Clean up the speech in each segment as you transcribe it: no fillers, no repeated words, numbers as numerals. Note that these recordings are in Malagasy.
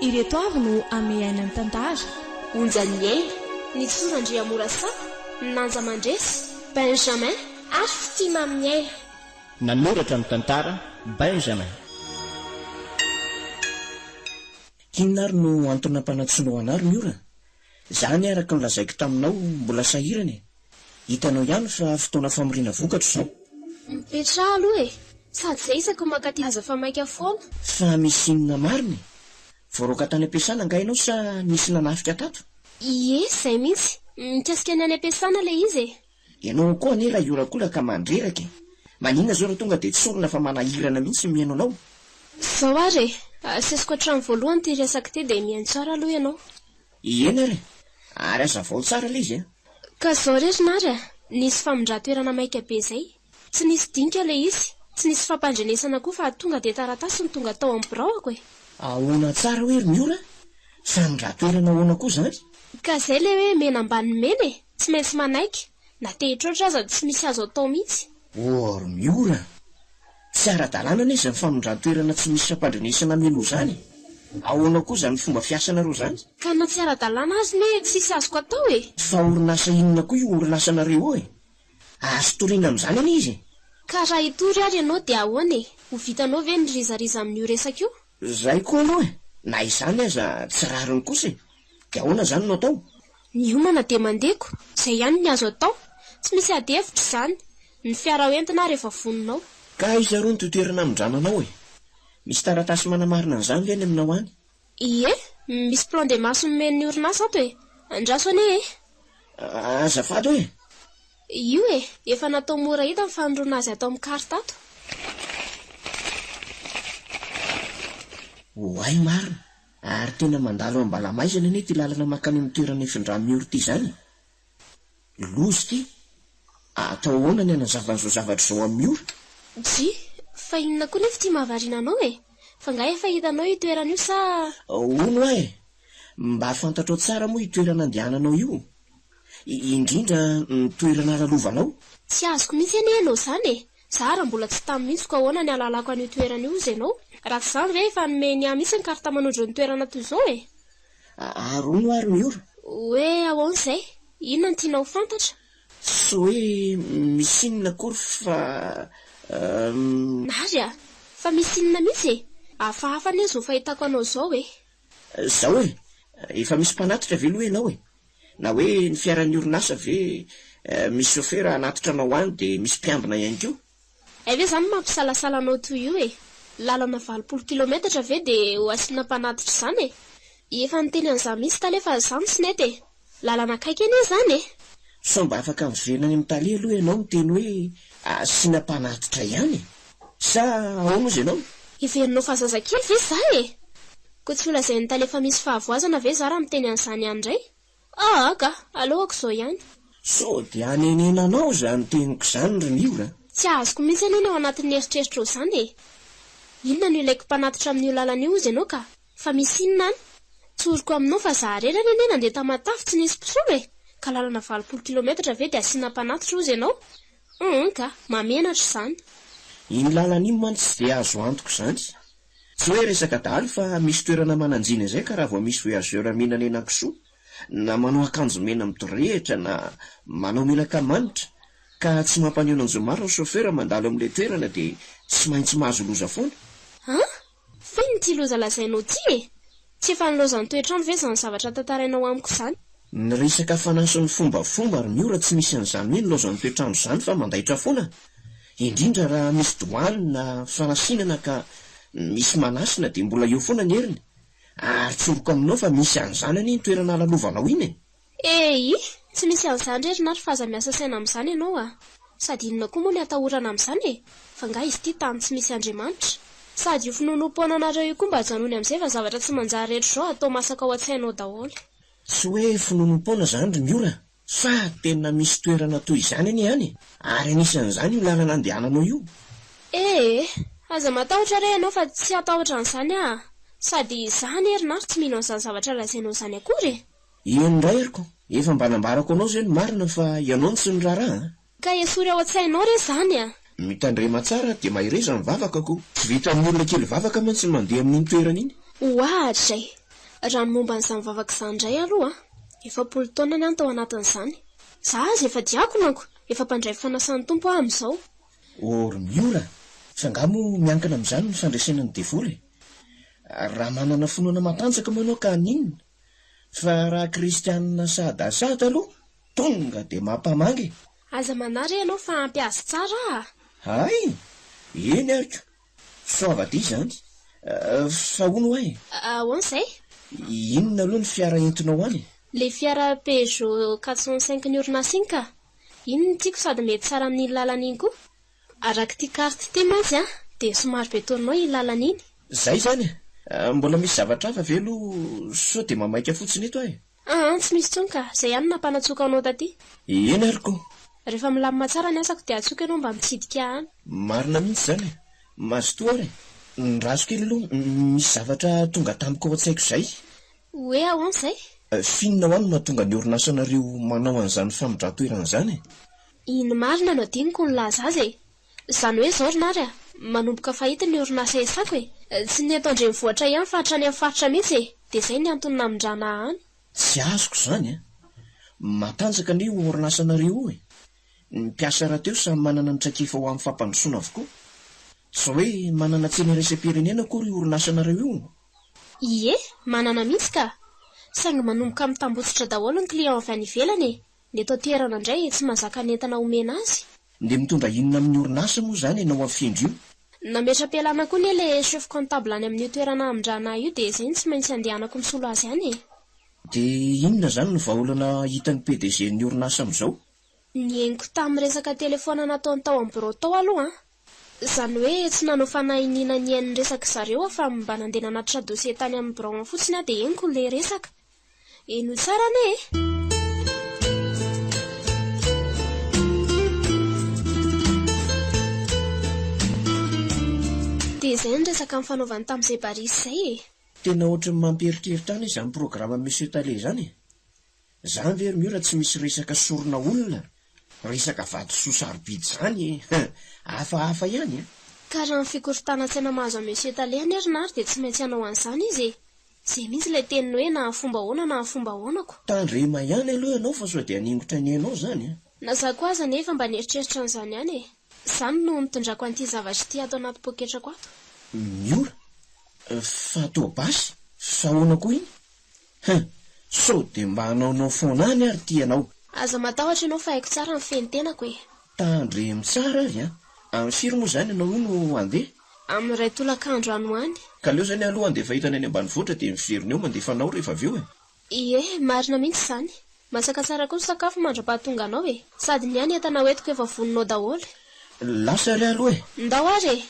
Ireto avy no ame aina amin'ny tantara. Onjany aina, ny Sorandria Morasa, Nanja Mandresy, Benjamin ary Fitima amin'ny aina. Nanoratra amin'ny tantara Benjamin. Kinary no antony ampanatsoana anary ny ora. Zany araka ny lazaiko taminao mbola sahirana. Hitanao ihany fa fotoana famorina vokatro izao. Mipetraha aloha e, sady izay isako mankaty aza fa maika foana. Fa misy inona mariny? Voaroka tany am-piasana angainao sa nisy nanafika tato? Ie, izay mihitsy. Mikasika ny any am-piasana ilay izy e. Ianao koa anie raha iorakola ka mandreraka. Maninona zao raha tonga dia tsy olona fa manahirana mihitsy mihaino anao. Zao ary e, sesiko hatramin'ny voalohany ty resaka ty dia mihaino tsara aloha ianao. Iena ary? Ary aza vao tsara ilay izy a. Ka zao rehetra nary a, nisy famondran-toerana maika be izay. Tsy nisy dinika ilay izy, tsy nisy fampandrenesana koa fa tonga dia taratasy ny tonga tao amin'ny biraoko e. Ahoana tsara hoe ry miora? Famondran-toerana ahoana koa zany? Ka izay ilay hoe mena ambany mena e, tsy maintsy manaiky. Na tehitra aza tsy misy azo atao mihitsy. Ry miora, tsy ara-dalàna anie ny famondran-toerana tsy misy fampandrenesana melo zany. Ahoana koa zany fomba fiasanareo zany? Ka na tsy ara-dalàna azy ne tsisy azoko atao e. Fa orinasa inona koa io orinasanareo eo e? Azo toriana amin'izany anie izy. Ka raha hitory ary ianao dia ahoana e? Ho vitanao ve ny rizariza amin'io resaka io? Zay koa aloha e, na izany aza tsy rariny kosa e. Dia ahoana zany no atao? Ny homana dia mandeko, izay ihany ny azo atao. Tsy misy ady hevitra izany. Ny fiara hoentina rehefa voninao. Ka izy aro ny toerana amindrananao e. Misy taratasy manamarina an'izany ve ny aminao any? Ie, misy plan de marche nomen'ny orinasa ato e. Andraso anie e. Azafady hoe? Io e, efa natao mora hita ny fanondrona azy atao amin'ny karta ato. Hoay marina, ary tena mandalo am-balamaizana anie ty lalana makany amin'ny toerana ifindraminy ora ty zany. Lozy ty. Atao ahoana ny anazavan'izao zavatra izao amin'ny ora? Ji, fa inona koa nefa ty mahavariana anao e? Fa nga efa hitanao io toerana io sa... Ono ahe, mba fantatrao tsara moa io toerana andehananao io. Indrindra ny toerana lalovanao. Tsy azoko mihitsy anie ianao zany e. Zara mbola tsy tamin'ny mihitsy ka ahoana ny alalako an'io toerana io izy ianao. Raha tsy izany ve efa nomeny ahy mihitsy ny karta manondro ny toerana toy izao e. Arono ary miora. Hoe ahoana izay? Inona no tianao fantatra? Tsy hoe misy inona akory fa... Nary a, fa misy inona mihitsy e? Hafahafa anie izao fahitako anao izao e. Zao e, efa misy mpanatitra ve aloha ianao e? Na hoe ny fiaran'ny orinasa ve misy chauffeur anatitra anao any dia misy mpiambina ihany koa? Ve izany mampisalasala anao toy io e? Lalana 20 kilometatra ve dia ho asiana mpanatitra izany e? Efa niteny an'izany mihitsy talefa izany tsy nety e. Lalana akaiky anie izany e. So mba afaka miverina any amin'ny tale aloha ianao miteny hoe asiana mpanatitra ihany. Sa ahoana izy ianao? Iverinao fa zazakely ve izay e? Koa tsy olazain'ny talefa misy fahavoazana ve zara miteny an'izany ihany indray? Ka, alohako izao ihany. So dia anenenanao izany teniko izany ry miora. Tsy azoko mihitsy anie ao anatin'ny eritreritra izany e. Inona no ilaiko mpanatitra amin'io lalana io izy ianao ka? Fa misy inona any? Tsoriko aminao fa za rerana anie nandeha tamatafy tsy nisy mpisolo e. Ka lalana 20 kilometatra ve dia asiana mpanatitra izy ianao? Ka, mamenatra izany. Iny lalana iny mantsy tsy dia azo antoko izany. Tsy hoe resaka dahalo fa misy toerana mananjina izay ka raha vao misy voyageur mena any anakisoa, na manao akanjo mena midorehitra na manao menaka manitra, ka tsy mampaneho nanjomaro ny chauffeur mandalo amin'ilay toerana dia tsy maintsy mahazo loza foana. Feno ty loza lazainao ty e. Tsy efa nilozan'ny toetrandro ve izany zavatra tantarainao amiko izany? Ny resaka fanason'ny fombafomba ary miora tsy misy an'izany hoe nilozan'ny toetrandro izany fa mandaitra foana. Indrindra raha misy doany na fanasinana ka misy manasina dia mbola eo foana ny heriny. Ary tsoroko aminao fa misy an'izany anie ny toerana lalovanao iny e. Tsy misy an'izany rery nary fa aza miasa saina amin'izany ianao a. sady inona koa moa ny atahorana amin'izany e, fa nga izy ity tany tsy misy Andriamanitra. Sady io finonom-poananareo io koa mba hajanony amin'izay fa zavatra tsy manjary rehetra izao atao masaka ao an-tsainao daholo. Tsy hoe finonom-poana izany ry Miora, fa tena misy toerana toy izany anie any, ary anisan'izany io lalana andehananao io. Aza matahotra re ianao fa tsy atahotra an'izany ah. Sady izany herinaritra tsy mino an'izany zavatra lazainao izany akory e. Indray eriko, efa mba nambarako anao izay ny marina fa ianao ny tsy niraharaha. Ka esory ao an-tsainao re izany ah. Mitandrema tsara dia mahireza ny vavakako. Tsy vita amin'ny olona kely vavaka mantsy mandeha amin'iny toerana iny. Ohatra izay, raha ny momba n'izany vavaka izany indray aloha, 20 taona ny any tao anatin'izany. Za aza efa diakonako, efa mpandray fanasan'ny tompo aho amin'izao. Ry Miora, fa angamo miankina amin'izany ny fandraisana ny devoly. Raha manana finoana matanjaka manao ka ninona. Fa raha kristianina sadasada aloha, tonga dia mampamangy. Aza manary ianao fa ampiasa tsara ah. Hay, eny ariko. Soavaty izany. Fa hono ahy. Ahoana izay? Inona aloha ny fiara entinao any? Le fiara Peugeot 405 ny orinasa iny ka. Iny ny tiako sady mety tsara amin'iny lalana iny koa. Araka ity karty ity mantsy ah, dia somary betoninao iny lalana iny. Zay zany. Mbola misy zavatra hafa velo sao dia mamaika fotsiny eto ahy. Tsy misy tsony ka, izay ihany nampanatsoka anao taty. Eny ariko. Rehefa milamina tsara ny asako dia atsoka ianao mba mitsidika any. Marina mihitsy zany. Mazotoa ary. Ny raso kely aloha, misy zavatra tonga tamiko ao an-tsaiko izay. Hoe ahoana izay? Finona ho any mahatonga ny orinasanareo manao an'izany famindran-toerana izany. Iny marina no adiniko ny laza azy e. Izany hoe izao rinary ah, manomboka fahita ny orinasa esako e. Tsy ny eto andrenivohitra ihany fa hatrany amin'ny faritra mihitsy e. Dia izay ny antony namindrana any. Tsy azoko izany a. Matanjaka ny orinasanareo e. Ny mpiasa rahateo samy manana ny traikefa ho amin'ny fampandrosoana avokoa. Tsy hoe manana tsena iraisam-pirenena akory orinasanareo io. Ie, manana mihitsy ka. Saingy manomboka mitambotsitra daholo ny client avy any ivelany e. Ny eto toerana indray tsy mahazaka ny entana omena azy. Nde mitondra inona amin'ny orinasa moa izany ianao amin'ny findro io? Nametra-pialana koa ny le chef comptable any amin'ny toerana amindrana io dia izay tsy maintsy andehanako misolo azy any e. Dia inona izany ny vahaolana hitan'ny PDG ny orinasa amin'izao? Ny henoko tamin'ny resaka telefona nataony tao amin'ny bureau tao aloha. Izany hoe tsy nanao fanahiniana ny hain'ny resaka zareo fa mba nandeha nanatitra dossier tany amin'ny bureau fotsiny dia henoko le resaka. Eno tsara ne e. Dia izay ny resaka amin'ny fanaovany tamin'izay Baris izay e. Tena ohatran'ny mampiheritreritra any izany programa Monsieur Tale izany. Izany ve ry Miora tsy misy resaka sorona olona, resaka vatosoa sarobidy izany hafahafa ihany. Ka raha ny fikorontanan-tsaina mahazo amin'ny Monsieur Tale any herinary dia tsy maintsy hanao an'izany izy e. Izay mihitsy ilay teniny hoe na fomba ahoana na fomba ahoanako. Tandrema ihany aloha ianao fa sao dia haningotra ny ianao izany. Nazako aza nefa mba nieritreritra an'izany ihany e. Izany no nitondrako an'ity zavatra ity ato anaty poketrako ato. Miora, fa toa basy, fa ahoana koa iny? Sao dia mba hanaonao foana any ary ty ianao. Aza matahotra ianao fa haiko tsara ny fenitenako e. Tandremo tsara ary a. Amin'ny firy moa izany ianao io no handeha? Amin'ny ray tolakandro any ho any. Ka leo izany aloha andefa hitana any ambanivohitra dia miverina eo mandefanao rehefa avy eo e. Ie, marina mihitsy izany. Masaka tsara koa ny sakafo mandra-pahatonga anao e. Sady ny any entana hoentiko efa voninao daholo. Lasa ry aloha e. Ndao ary e.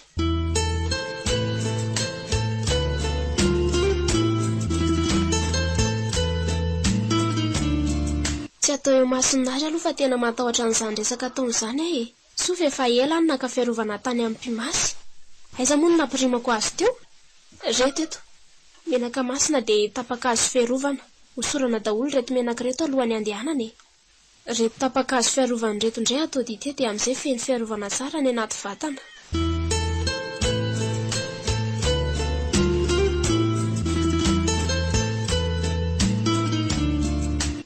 Tsy atao eo masonary aloha fa tena matahotra an'izany resaka taona izany ahy e. Soa fa efa ela any naka fiarovana tany amin'ny Mpimasy. Aiza moa no nampirimako azy teo? Reto eto. Menaka masina dia tapaka azo fiarovana. Hosorana daholo reto menaka reto alohan'ny andehanana e. Reto tapaka azo fiarovana reto indray atao dite dia amin'izay feno fiarovana tsara ny anaty vatana.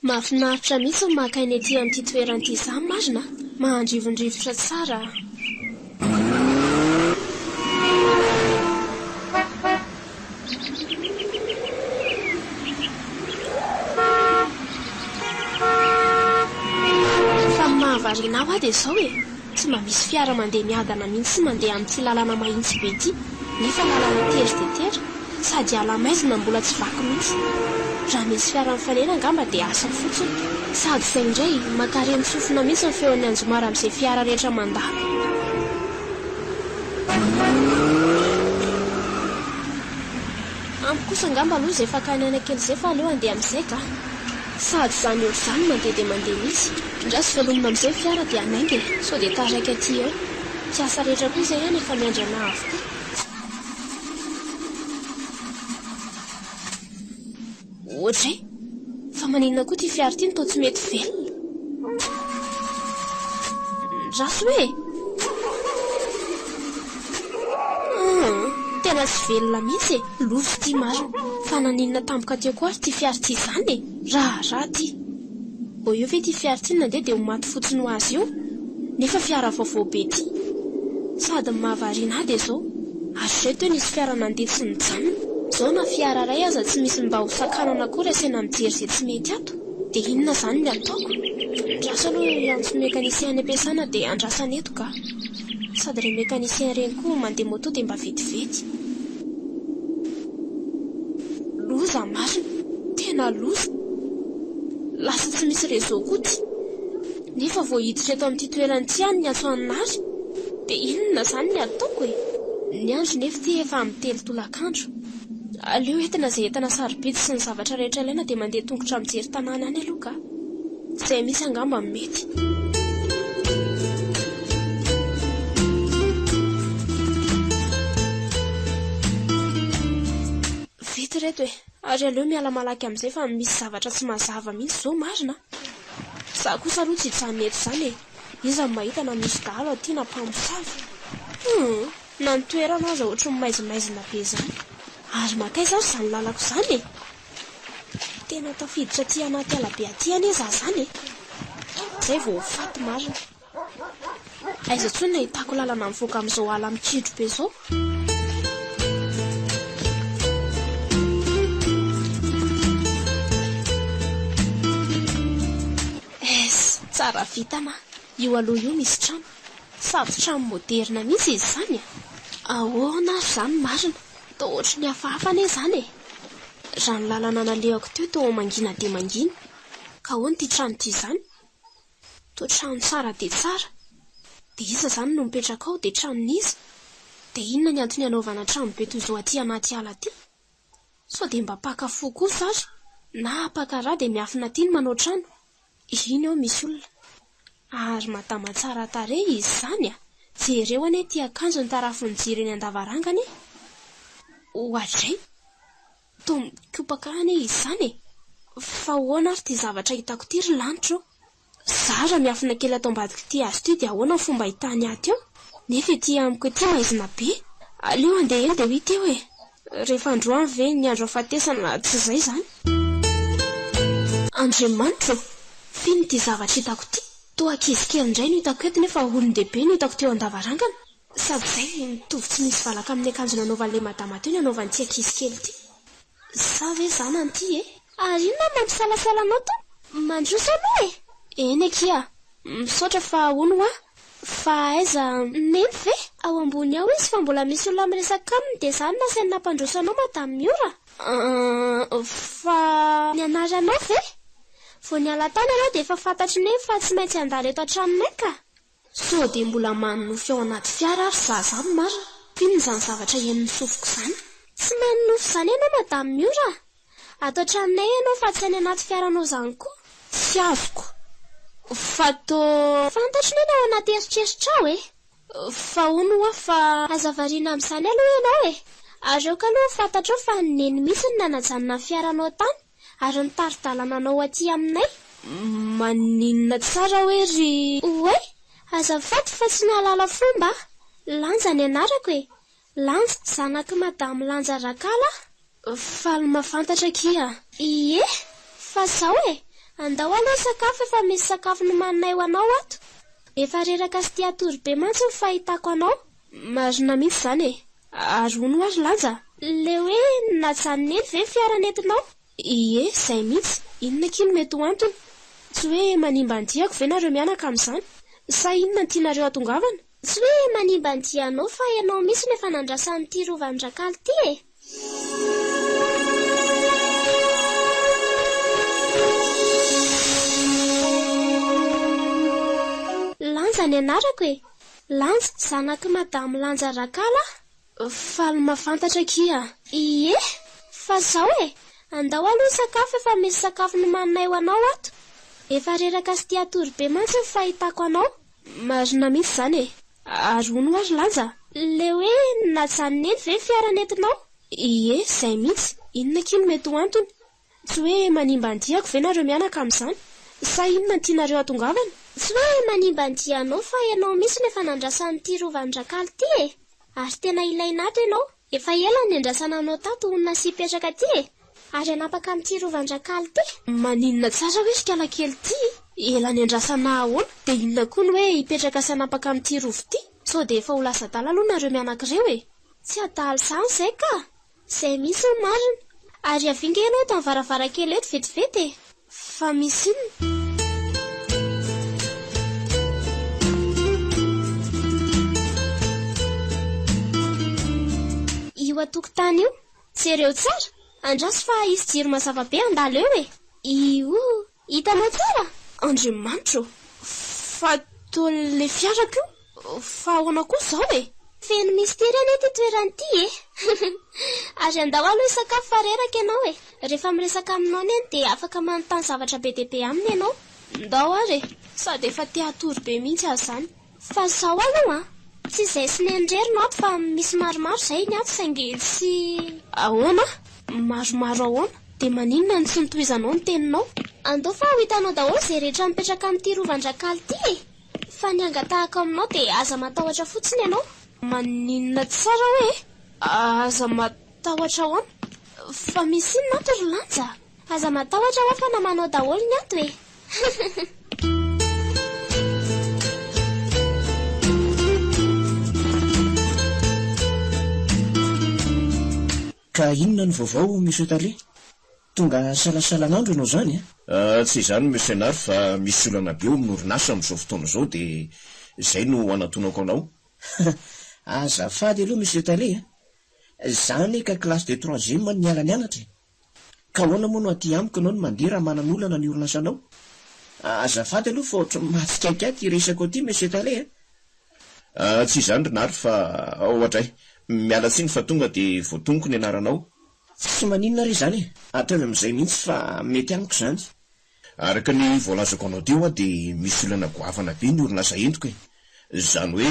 Mahafinaritra mihitsy ny maka eny ety amin'ity toerana izany marina. Mahandrivondrivotra tsara. Fa mahavariana aho dia izao e. Tsy mba misy fiara mandeha miadana mihitsy sy mandeha amin'ity lalana mahitsy be ity. Nefa lalana tery dia tery, sady ala maizina mbola tsy vaky mihitsy. raha misy fiara mifanena angamba dia asa fotsiny. Sady izay indray makareny sofina mihitsy ny feon'ny anjomara amin'izay fiara rehetra mandalo. Ampy kosa angamba aloha izay fakany anakely izay fa aleo andeha amin'izay ka. Sady izany eo izany mandeha dia mandeha mihitsy. Indra sy velomina amin'izay fiara dia anaingy sao dia taraiky aty eo. Tsy asa rehetra koa izay ihany efa miandrana avokoa. Ohatray fa maninona koa ty fiara ty toa tsy mety velona. Rasy hoe tena tsy velona mihitsy loso ty marina. Fa naninona tampoka teo koa ty fiara ty izany raha ty. Bo eo ve ty fiara ty nandeha dia ho maty fotsiny ho azy io. Nefa fiara vaovao be ty. Sady mahavariana dia izao azo izay teo nisy fiara nandeha tsy nijanona. Zao na fiara ray aza tsy misy mba ho sakanana koa resena mijery izay tsy mety ato. Dia inona izany ny ataoko? Andrasa aloha antso mekanisien ampiasana dia andrasana eto ka. Sady ireo mekanisien ireny koa mandeha moto dia mba vetivety. Loza marina, tena loza. Lasa tsy misy réseau koa ty. Nefa vao hiditra eto amin'ity toerana ity ihany ny antso an'ary. Dia inona izany ny ataoko e? Ny andro nefa ty efa amin'ny 3 tolakandro. Aleo entina izay entana sarobidy sy ny zavatra rehetra ilaina dia mandeha tongotra mijery tanàna any aloha ka. Izay misy angamba mety. Vity reto e. Ary aleo miala malaky amin'izay fa misy zavatra tsy mazava mihitsy izao marina. Za kosa aloha tsy hijanona eto izany e. Iza ny mahita na misy dahalo aty na mpamosavy. Na ny toerana aza ohatry ny maizimaizina be izany. Ary makay zaho izany lalako izany e. Tena tafiditra aty anaty alabe aty anie za izany e. Izay vao ho faty marina. Aiza intsony nahitako lalana mivoaka amin'izao ala mikidro be izao. Tsara vitana. Io aloha io misy trano. Sady trano moderna mihitsy izy izany a. Ahoana ary izany marina. Toa ohatry ny hafahafa anie izany e. Raha ny lalana nalehako teo toa mangina dia mangina. Ka ahoana ty trano ty izany? Toa trano tsara dia tsara. Dia iza izany no mipetraka ao dia tranon'iza? Dia inona ny antony anaovana trano be toy izao aty anaty ala ty? Sao dia mba pakafo kosa ary? Na pakaraha dia miafina aty ny manao trano? Iny eo misy olona. Ary madama tsara tarehy izy izany a. Jereo anie ty akanjo ny tarafin'ny jiro eny an-davarangany. Ohatray toa mikopaka anie izy izany e. Fa ahoana ary ty zavatra hitako ty ry lanitra. Zara miafina kely atao ambadika ty azo ty dia ahoana ny fomba hitany aty eo. Nefa ety amiko ety maizina be. Aleo andeha eo dia ho hita eo e. Rehefa androany ve ny andro afatesana tsy izay izany. Andriamanitra fino ty zavatra hitako ty. Toa ankizy kely indray no hitako eto nefa olon-dehibe no hitako teo an-davarangana. Sady izay mitovy tsy misy valaka amin'ny akanjo nanaovan'ilay madama teo ny anaovan'ity ankizy kely ty. Sa ve zana an'ity e? Ary inona mampisalasala anao to? Mandroso anao e? Eny akia. Misaotra fa hono ho fa aiza neny ve? Ao ambony ao izy fa mbola misy olona miresaka aminy dia izany nasaina nampandroso anao madama Miora. Fa ny anaranao ve? Vao niala tany ianao dia efa fantatry ny fa tsy maintsy handalo eto an-tranonay ka. Sao dia mbola manonofy ao anaty fiara ary za izany marina. Pino izany zavatra enony sofiko izany. Tsy manonofy izany ianao madama Miora. Ato an-tranonay ianao fa tsy any anaty fiaranao izany koa. Tsy azoko. Fa toa fantatry ny ianao anaty eritreritra ao e. Fa hono ho fa azavariana amin'izany aloha ianao e. Areo ka aloha fantatro fa neny misy ny nanajanona ny fiaranao tany. Ary nitaridalana anao aty aminay. Maninona tsara hoe ry... Oe, azafady fa tsy nahalala fomba. Lanja ny anarako e. Lanja zanaky madame Lanja Rakala. Faly mahafantatra kia. Ie, fa zao e. Andao aloha sakafo efa misy sakafo nomaninay ho anao ato. Efa reraka sy tia tory be mantsy ny fahitako anao. Marina mihitsy izany e. Ary hono ary Lanja. Le hoe najanona eny ve fiaranentinao? Ie, izay mihitsy. Inona kino mety ho antony? Tsy hoe manimba andiako ve nareo mianaka amin'izany? Sa inona tianareo atongavana? Tsy hoe manimba andianao fa ianao misy nefa nandrasan'ity rovan'ny Rakala ity e. izany anarako e. Lanja, zanaky madamo Lanja Rakala. Faly mahafantatra kia. Ie, fa zao e. Andao aloha sakafo efa misy sakafo nomanay ho anao ato. Efa reraka sy tia tory be mantsy ny fahitako anao. Marina mihitsy zany e. Arono azy Lanja. Le hoe najanoneny ve fiaranentinao? Ie, zay mihitsy. Inona kino mety ho antony? Tsy hoe manimba andiako ve nareo mianaka amin'izany? Sa inona ny tianareo hatongavana? Tsy hoe manimba andianao fa ianao mihitsy nefa nandrasan'ity Rovandrakaly ty e. Ary tena ilaina ato ianao. Efa ela ny andrasana anao tato honona sy hipetraka ty e. Ary anapaka amin'ity Rovandrakaly ty. Maninona tsara hoe sikala kely ty. Ela ny andrasana ahoana. Dia inona koa ny hoe hipetraka sy anapaka amin'ity rovo ty. Sao dia efa ho lasa dala aloha nareo mianakireo e. Tsy adala izany izay ka. Izay misy ny marina. Ary avinga ianao eto amin'ny varavarankely eto vetivety e. Fa misy inona. Io atokotany io, jereo tsara. Andraso fa isy jiro mazava be andala eo e. Io, hitanao tsara. Andriamanitro. Fa tole fiarako io. Fa ahoana koa zao e. Feno mistera ane ity toerany ity e. Ary andao aloha sakafo fa reraka ianao e. Rehefa miresaka aminao neny dia afaka manontany zavatra be dia be aminy ianao. Ndao ary sady efa tia atory be mihitsy azy zany. Fa zao aloha tsy izay sy nenirerina ato fa misy maromaro izay ny ato saingy sy ahoana? Maromaro ahoana? Dia maninona ny tsy nitohizanao ny teninao? Andao fa ho hitanao daholo izay rehetra mipetraka amin'ity Rovandrakaly ty e. Fa ny angatahako aminao dia aza matahotra fotsiny ianao. Maninona tsara hoe? Aza matahotra ahoana? Fa misy inona ato ry Lanja? Aza matahotra ho fa namanao daholo ny ato e. Ka inona ny vaovao Monsieur Tale? Tonga salasalan'andro ianao zany e? Tsy izany Monsieur Nary fa misy olana be eo amin'ny orinasa amin'izao fotoana izao dia izay no anatonako anao. Azafady aloha Monsieur Tale e. Zany ka classe de 3e ny miala nianatra. Ka ahoana moa no aty amiko ianao no mandeha raha manana olana ny orinasanao? Azafady aloha fa ohatry mahatsikaiky ty resako aty Monsieur Tale e. Tsy izany ry Nary fa ohatray. Miala tsiny fa tonga dia voatonoko ny anaranao. Tsy maninona ry zany e. Hatrany amin'izay mihitsy fa mety amiko zany. Araka ny voalazako anao teo dia misy olana goavana be ny orinasa entiko e. Izany hoe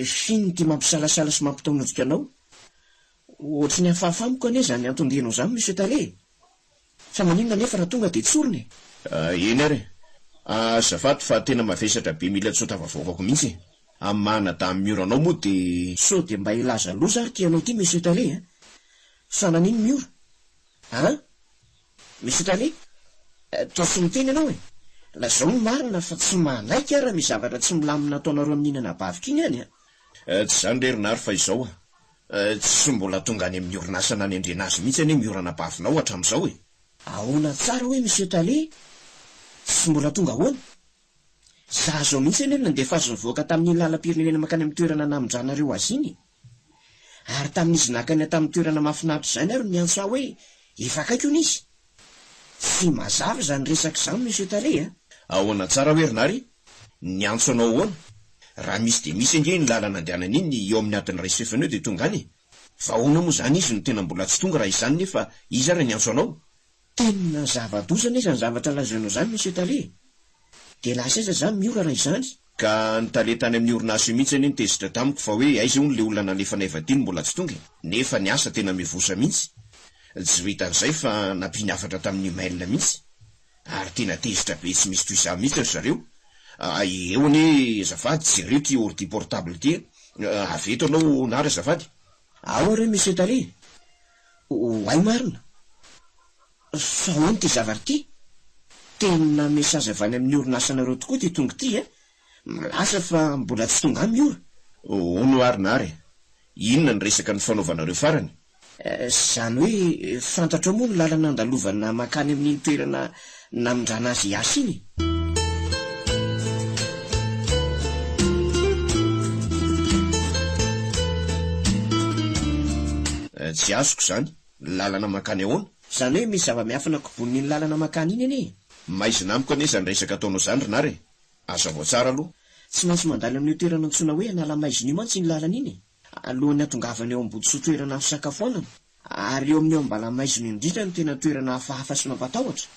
finy ty mampisalasala sy mampitaonajika anao. Ohatry ny hafahafa-amiko ane zany antondianao zany Monsieur Tale. Fa maninona nefa raha tonga dia tsorony e. Eny ary. Azafady fa tena mavesatra be mila tsotavavoakako mihitsy e. Amana da miora anao moa dia sao dia mba ilaza loza ary tianao ty Monsieur Tale e. Fa nanino miora? Monsieur Tale, toa tsy miteny ianao e. Lazao ny marina fa tsy manaiky raha misy zavatra tsy milamina ataonareo amin'inana bavika iny any a. Tsy izany re ry Nary fa izao tsy mbola tonga any amin'ny orinasa nanendrena azy mihitsy anie miorana bavinao hatramin'izao e. Ahoana tsara hoe Monsieur Tale? Tsy mbola tonga ahoana? Za zao mihitsy anie nandeha fazo nivoaka tamin'ny lalam-pirenena makany amin'ny toerana namonjanareo azy iny. Ary tamin'izy nakany tamin'ny toerana mahafinaritra izany ary miantso aho hoe efa akaiky hono izy. Tsy mazava izany resaka izany Monsieur Tale a. Ahoana tsara hoe ry Nary? Niantso anao ahoana? Raha misy dia misy ange ny lalana andehanana iny eo amin'ny adiny ray sefana eo dia tonga any. Fa ahoana moa izany izy no tena mbola tsy tonga raha izany nefa izy ary niantso anao? Tena zava-dosana izany zavatra lazainao izany Monsieur Tale. Dia lasa aiza izany miora raha izany? Ka ny Tale tany amin'ny orinasa io mihitsy anie nitezitra tamiko fa hoe aiza hono le olana nefa naivadiny mbola tsy tonga. Nefa ny asa tena mivosa mihitsy. Tsy vitan'izay fa nampiny hafatra tamin'ny mail mihitsy. Ary tena tezitra be tsy misy toy izany mihitsy ry zareo. Eo anie azafady jereo ty ordi portable ty. Aveto anao Nary azafady. Ao re Monsieur Tale. Hoay marina. Fa ahoana ty zavatra ty? Tena mesazy avy any amin'ny orinasanareo tokoa ty tonga ty e. Milasa fa mbola tsy tonga miora. Ono ary Nary. Inona ny resaka ny fanaovanareo farany? Zany hoe fantatra moa ny lalana andalovana makany amin'ny toerana namondrana azy asa iny. Tsy azoko izany. Lalana makany ahoana? Zany hoe misy zava-miafina kobon'ny lalana makany iny anie. maizina amiko anezany resaka ataonao zany rinare. Aza vao tsara aloha. Tsy maintsy mandalo amin'ny toerana antsoina hoe analamaizina io mantsy ny lalana iny alohan'ny atongavany eo amboditso toerana fisakafoanana, ary eo amin'ny eo ambalamaizina indrindra ny tena toerana hafahafa sy mampatahotra.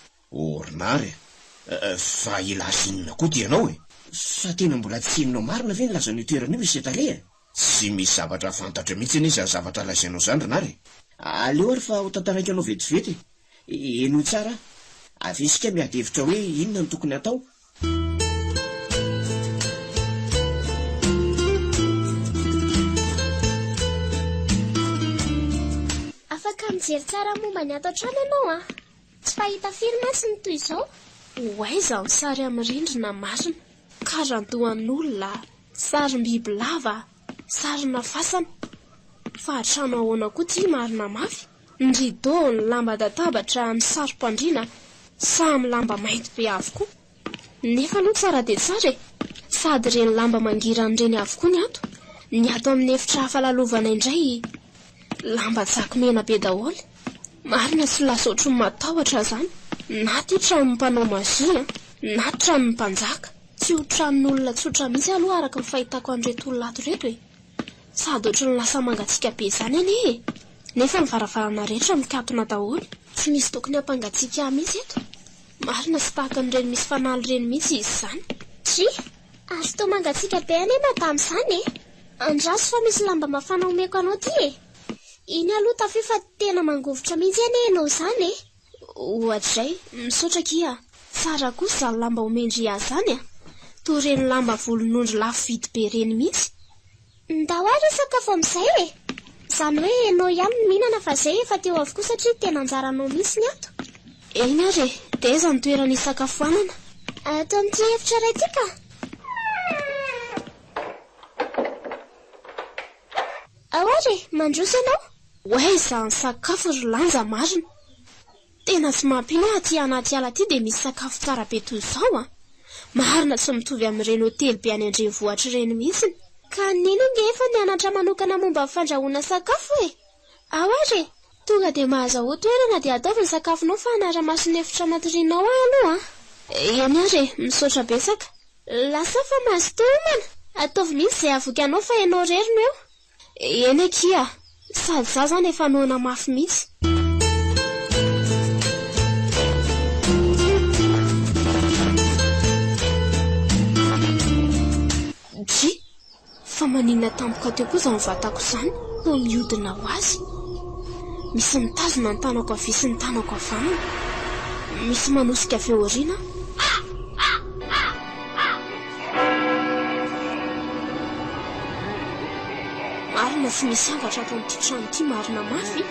Rinare, fa ilasinina koa ty ianao e. Fa tena mbola tsy henonao marina ve ny lazan'io toerana io isy taleha? Tsy misy zavatra fantatra mihitsy aniza zavatra lazainao zany rinare. Aleo ary fa ho tantaraiky anao vetivety. Eno tsara, avy isika miady hevitra hoe inona ny tokony atao. Afaka mijery tsara momba ny ato an-trano ianao a. Tsy fahita firy mantsy ny toy izao. Hoaiza ny sary amin'ny rindrina marina, karantoan'olona, sarim-biby lava, sarina fasana. Fa trano ahoana koa ty marina mafy. Ny rideau, ny lamba latabatra, ny sarim-pandriana, samy lamba mainty be avokoa. Nefa aloha tsara dia tsara e. Sady ireny lamba mangiran'ireny avokoa ny ato. Ny ato amin'ny efitra hafalalovana indray, lamba tsakomena be daholo. Marina tsy lasotro matahotra zany. Na ty tranon'ny mpanao mazia, na tranon'ny mpanjaka. Tsy ho tranon'olona tsotra mihitsy aloha araka ny fahitako an'ireto olona ato reto e. Sady ohatran'ny lasa mangatsiaka be zany anie e. Nefa ny varavarana rehetra mikatona daholo. Tsy misy tokony hampangatsiaka mihitsy eto. Marina sy tahaka n'ireny misy fanaly reny mihitsy izy zany. Tsy, azo toa mangatsiaka be anefa tamin'izany e. Andraso fa misy lamba mafana omeko anao ty e. Iny aloha tafio fa tena mangovitra mihitsy ane ianao zany e. Ohatray, misaotra kia. Tsara kosa izany lamba omendry ahy zany a. Toy reny lamba volon'ondry lafo vidy be reny mihitsy. Ndao ary sakafo amin'izay e. Zany hoe ianao ihany no mihinana fa zay efa teo avokoa satria tena anjaranao mihitsy ny ato. Eny ary, teza ny toerana isakafoanana. Ato amin'ity efitra iray ity ka. Ao ary, mandroso ianao? Hoaiza ny sakafo ry lanja marina. Tena tsy mampino aty anaty ala ty dia misy sakafo tsara be toy izao a. Marina tsy mitovy amin'ireny hotely be any andrenivohitra ireny mihitsy. Ka nino ngefa nianatra manokana momba fandrahoana sakafo e? Ao ary, tonga dia mahazaho toerana dia ataovy ny sakafonao fa hanara-maso ny efitra anatirianao ahy aloha a. Eny ary, misaotra besaka. Lasa fa mahazo homana. Ataovy mihitsy izay avoky anao fa ianao rerino eo. Eny kia, sady za zany efa noana mafy mihitsy. Dri, fa maninona tampoka teo kosa ny vatako izany, no mihodina ho azy. Misy mitazona ny tanako avia sy ny tanako havanana. Misy manosika avy eo aoriana. Marina tsy misy angatra ato amin'ity trano ity, marina mafy.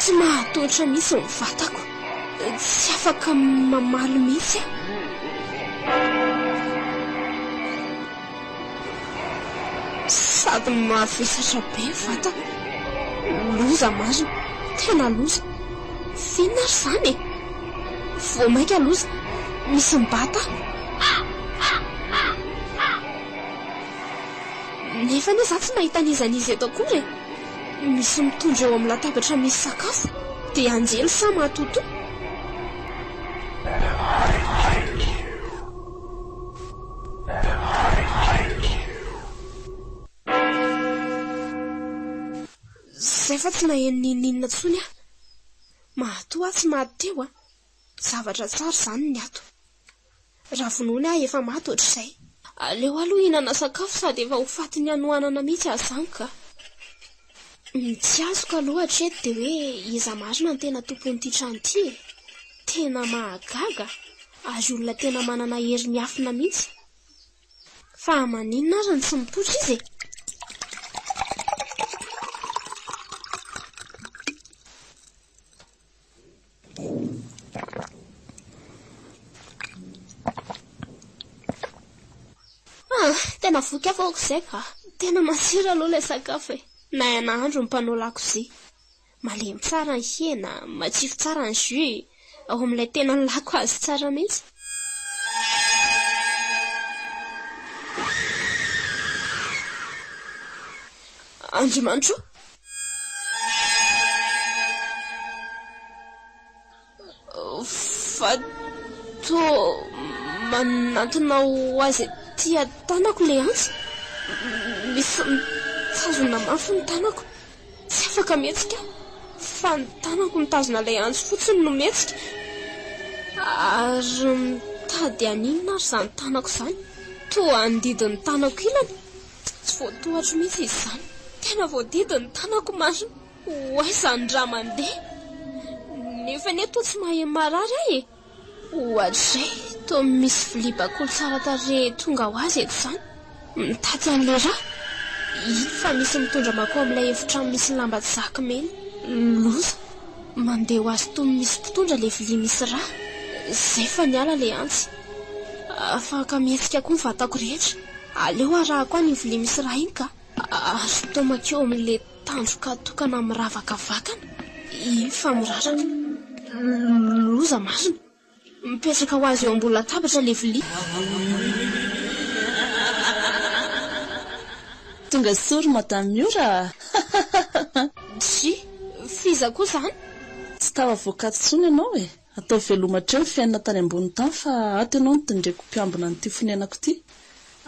Tsy mahatotra mihitsy ny vatako. Tsy afaka mamaly mihitsy a. Sady mavesatra be ny vatako. Loza marina, tena loza. Finna ry zany e. Vao maika loza, misy mibata. Nefa ne za tsy mahita an'izan'izy eto akory e. Misy mitondra eo amin'ny latabatra misy sakafo, dia anjely sa matoto. Zay fa tsy naheno ninina tsony a. Mahatoa tsy mahateo a. Zavatra tsara zany ny ato. Raha vonoiny aho efa maty ohatr'izay. Aleo aloha hinana sakafo sady efa ho faty ny anohanana mihitsy azany ka. Tsy azoko aloha hatreto dia hoe iza marina ny tena tompon'ity trano ity e. Tena mahagaga. Azy olona tena manana hery miafina mihitsy. Fa maninona ary ny tsy mipoitra izy e. Tena voky afa izay ka. Tena matsiro aloha ilay sakafo e. Na nahandro ny mpanao lakozia. Malemy tsara ny hena, matsiro tsara ny jus, ao amin'ilay tena lako azy tsara mihitsy. Andriamanitro, fa toa manantona ho azy tia tanako le antsy. Misy mitazona mafy ny tanako, tsy afaka mihetsika, fa ny tanako mitazona le antsy fotsiny no mihetsika. Ary mitady aninona ary izany tanako izany, toa andidiny tanako ilany, tsy voatohatro mihitsy izy izany, tena voadidiny tanako marina. Hoaizany raha mandeha nefa ny toa tsy mahay marary ahy e. Ohatr'izay toa misy vilia bakoly tsara tarehy tonga ho azy eto izany, mitady an'le raha. Iny fa misy mitondra mako amin'ilay efitrano misy lamba zaka mena. Loza mandeha ho azy toa misy mpitondra le vilia misy raha. Izay fa niala le antsy, afaka mihetsika koa ny vatako rehetra. Aleo arahako any vilia misy raha iny ka ary tomakeo amin'le tandroka tokana miravaka vakana. Iny fa miraraka. Loza marina, mipetraka ho azy eo ambony latabatra le vilia. Tonga sory madame Miora. Tsy fiza koa izany. Tsy tava voakaty tsony ianao e. Atao velomatra eo ny fiainana tany ambony tany fa ato ianao no tindreko mpiambina n'ity fonenako ity.